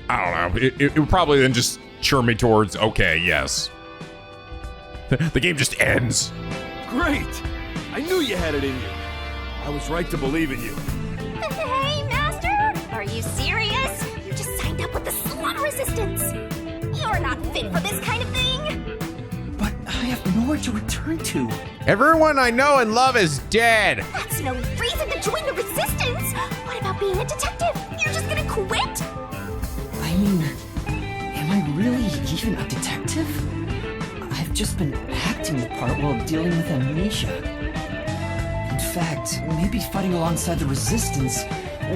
I don't know, it would probably then just churn me towards, okay, yes. The game just ends. Great! I knew you had it in you. I was right to believe in you. Hey, Master! Are you serious? You just signed up with the slaughter resistance. You're not fit for this kind of thing. But I have nowhere to return to. Everyone I know and love is dead. That's no reason to join the resistance. What about being a detective? You're just gonna quit? I mean, am I really even a detective? I've just been acting the part while dealing with amnesia. In fact, maybe fighting alongside the Resistance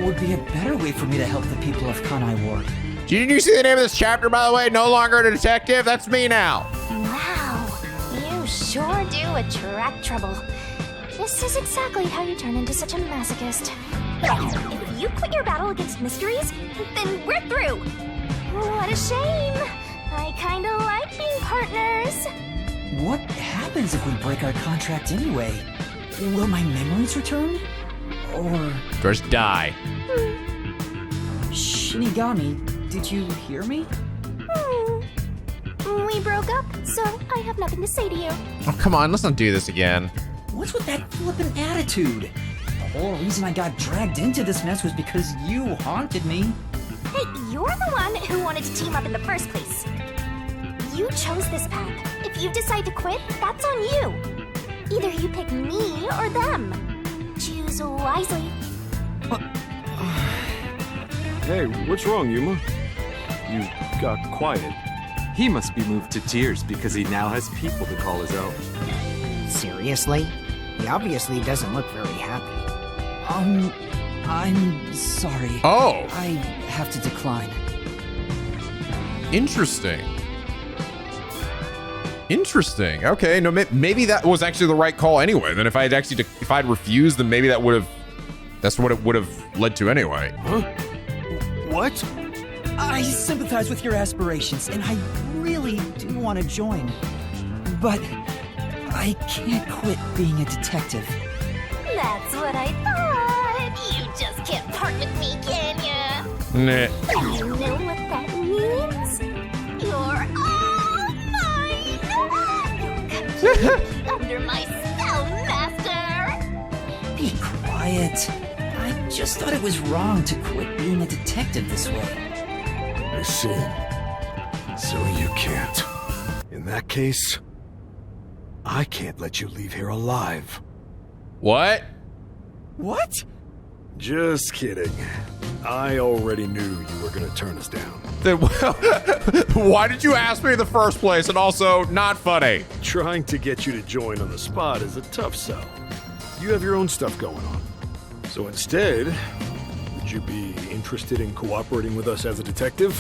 would be a better way for me to help the people of Kanai Ward. Did you see the name of this chapter, by the way? No longer a detective? That's me now. Wow, you sure do attract trouble. This is exactly how you turn into such a masochist. If you quit your battle against mysteries, then we're through. What a shame. I kinda like being partners. What happens if we break our contract anyway? Will my memories return? Or... First die. Shinigami, did you hear me? We broke up, so I have nothing to say to you. Oh, come on, let's not do this again. What's with that flippin' attitude? The whole reason I got dragged into this mess was because you haunted me. Hey, you're the one who wanted to team up in the first place. You chose this path. If you decide to quit, that's on you. Either you pick me or them. Choose wisely. Hey, what's wrong, Yuma? You got quiet. He must be moved to tears because he now has people to call his own. Seriously? He obviously doesn't look very happy. I'm sorry. Oh. I have to decline. Interesting. Interesting. Okay, no, maybe that was actually the right call anyway. Then if I had refused, then maybe that's what it would have led to anyway. Huh? What? I sympathize with your aspirations, and I really do want to join. But I can't quit being a detective. That's what I thought. You just can't part with me, can ya? Nah. You know what that means? You're all mine! You're completely under my spell, Master! Be quiet. I just thought it was wrong to quit being a detective this way. I see. So you can't. In that case, I can't let you leave here alive. What? What? Just kidding. I already knew you were gonna turn us down. Then, why did you ask me in the first place? And also, not funny. Trying to get you to join on the spot is a tough sell. You have your own stuff going on. So instead, would you be interested in cooperating with us as a detective?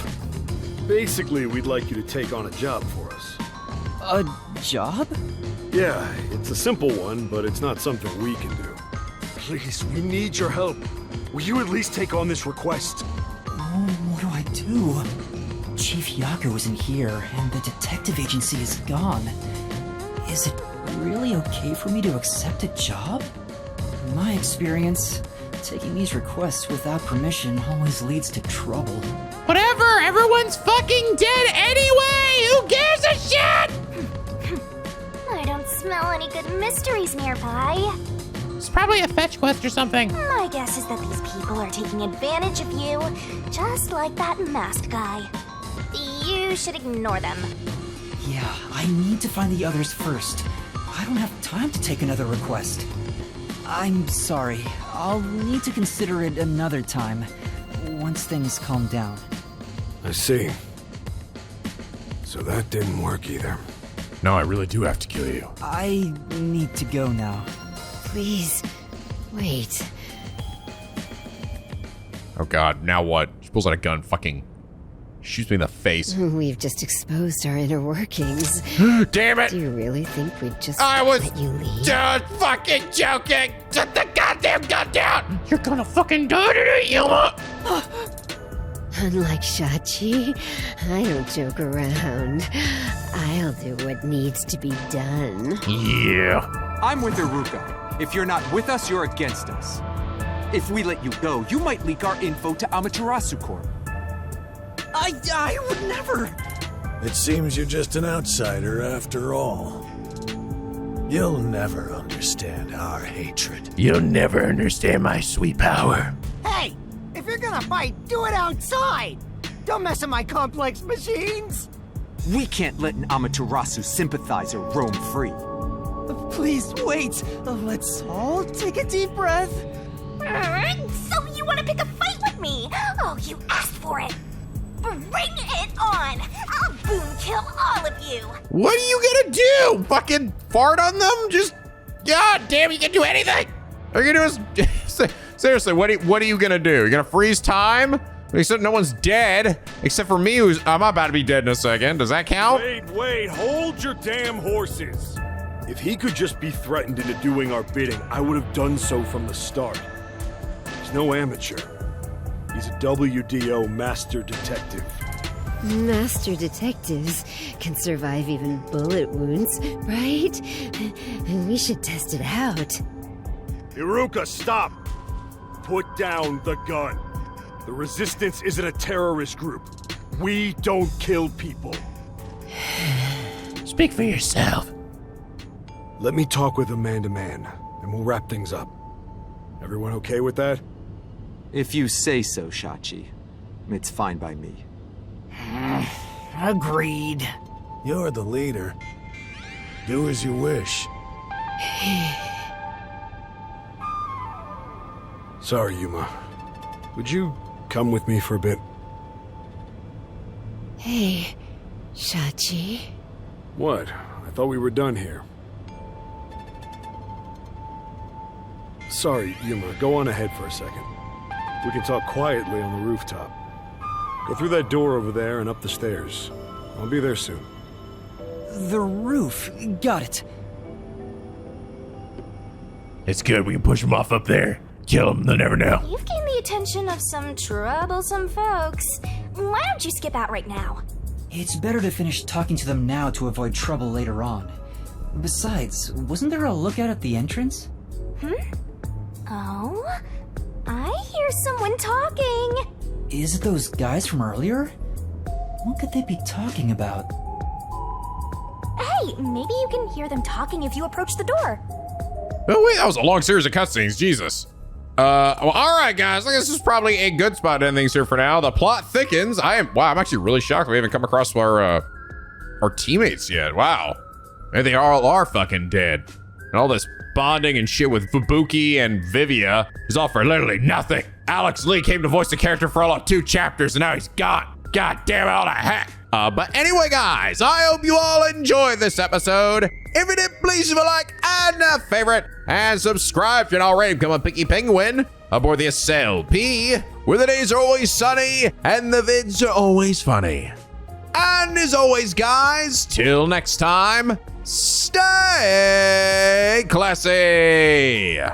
Basically, we'd like you to take on a job for us. A job? Yeah, it's a simple one, but it's not something we can do. Please, we need your help. Will you at least take on this request? Oh, what do I do? Chief Yako isn't here, and the detective agency is gone. Is it really okay for me to accept a job? In my experience, taking these requests without permission always leads to trouble. Whatever, everyone's fucking dead anyway! Who gives a shit? I don't smell any good mysteries nearby. It's probably a fetch quest or something. My guess is that these people are taking advantage of you, just like that masked guy. You should ignore them. Yeah, I need to find the others first. I don't have time to take another request. I'm sorry. I'll need to consider it another time, once things calm down. I see. So that didn't work either. Now I really do have to kill you. I need to go now. Please, wait. Oh god, now what? She pulls out a gun, fucking shoots me in the face. We've just exposed our inner workings. Damn it! Do you really think we'd just I was let you leave? just fucking joking! Set the goddamn gun down! You're gonna fucking die today, Yuma! Unlike Shachi, I don't joke around. I'll do what needs to be done. Yeah. I'm with Iruka. If you're not with us, you're against us. If we let you go, you might leak our info to Amaterasu Corp. I would never! It seems you're just an outsider after all. You'll never understand our hatred. You'll never understand my sweet power. Hey! If you're gonna fight, do it outside! Don't mess with my complex machines! We can't let an Amaterasu sympathizer roam free. Please wait. Let's all take a deep breath. So you want to pick a fight with me? Oh, you asked for it. Bring it on! I'll kill all of you. What are you gonna do? Fucking fart on them? Just, god damn, you can do anything. All you're gonna do is, seriously, what are you gonna do? You're gonna freeze time? Except no one's dead, except for me, I'm about to be dead in a second. Does that count? Wait, hold your damn horses. If he could just be threatened into doing our bidding, I would have done so from the start. He's no amateur. He's a WDO master detective. Master detectives can survive even bullet wounds, right? We should test it out. Iruka, stop! Put down the gun. The Resistance isn't a terrorist group. We don't kill people. Speak for yourself. Let me talk with him man to man, and we'll wrap things up. Everyone okay with that? If you say so, Shachi. It's fine by me. Agreed. You're the leader. Do as you wish. Sorry, Yuma. Would you come with me for a bit? Hey, Shachi. What? I thought we were done here. Sorry, Yuma. Go on ahead for a second. We can talk quietly on the rooftop. Go through that door over there and up the stairs. I'll be there soon. The roof. Got it. It's good. We can push them off up there. Kill them. They'll never know. You've gained the attention of some troublesome folks. Why don't you skip out right now? It's better to finish talking to them now to avoid trouble later on. Besides, wasn't there a lookout at the entrance? Oh? I hear someone talking. Is it those guys from earlier? What could they be talking about? Hey, maybe you can hear them talking if you approach the door. Oh wait, that was a long series of cutscenes, Jesus. Well, all right, guys. I guess this is probably a good spot to end things here for now. The plot thickens. I'm actually really shocked we haven't come across our teammates yet. Wow, and they all are fucking dead. And all this bonding and shit with Fubuki and Vivia is all for literally nothing. Alex Lee came to voice the character for all of 2 chapters, and now he's gone. God damn it, all the heck. But anyway, guys, I hope you all enjoyed this episode. If you did, please leave a like and a favorite, and subscribe if you're not already. Become a picky penguin aboard the SLP, where the days are always sunny and the vids are always funny. And as always, guys, till next time, stay classy.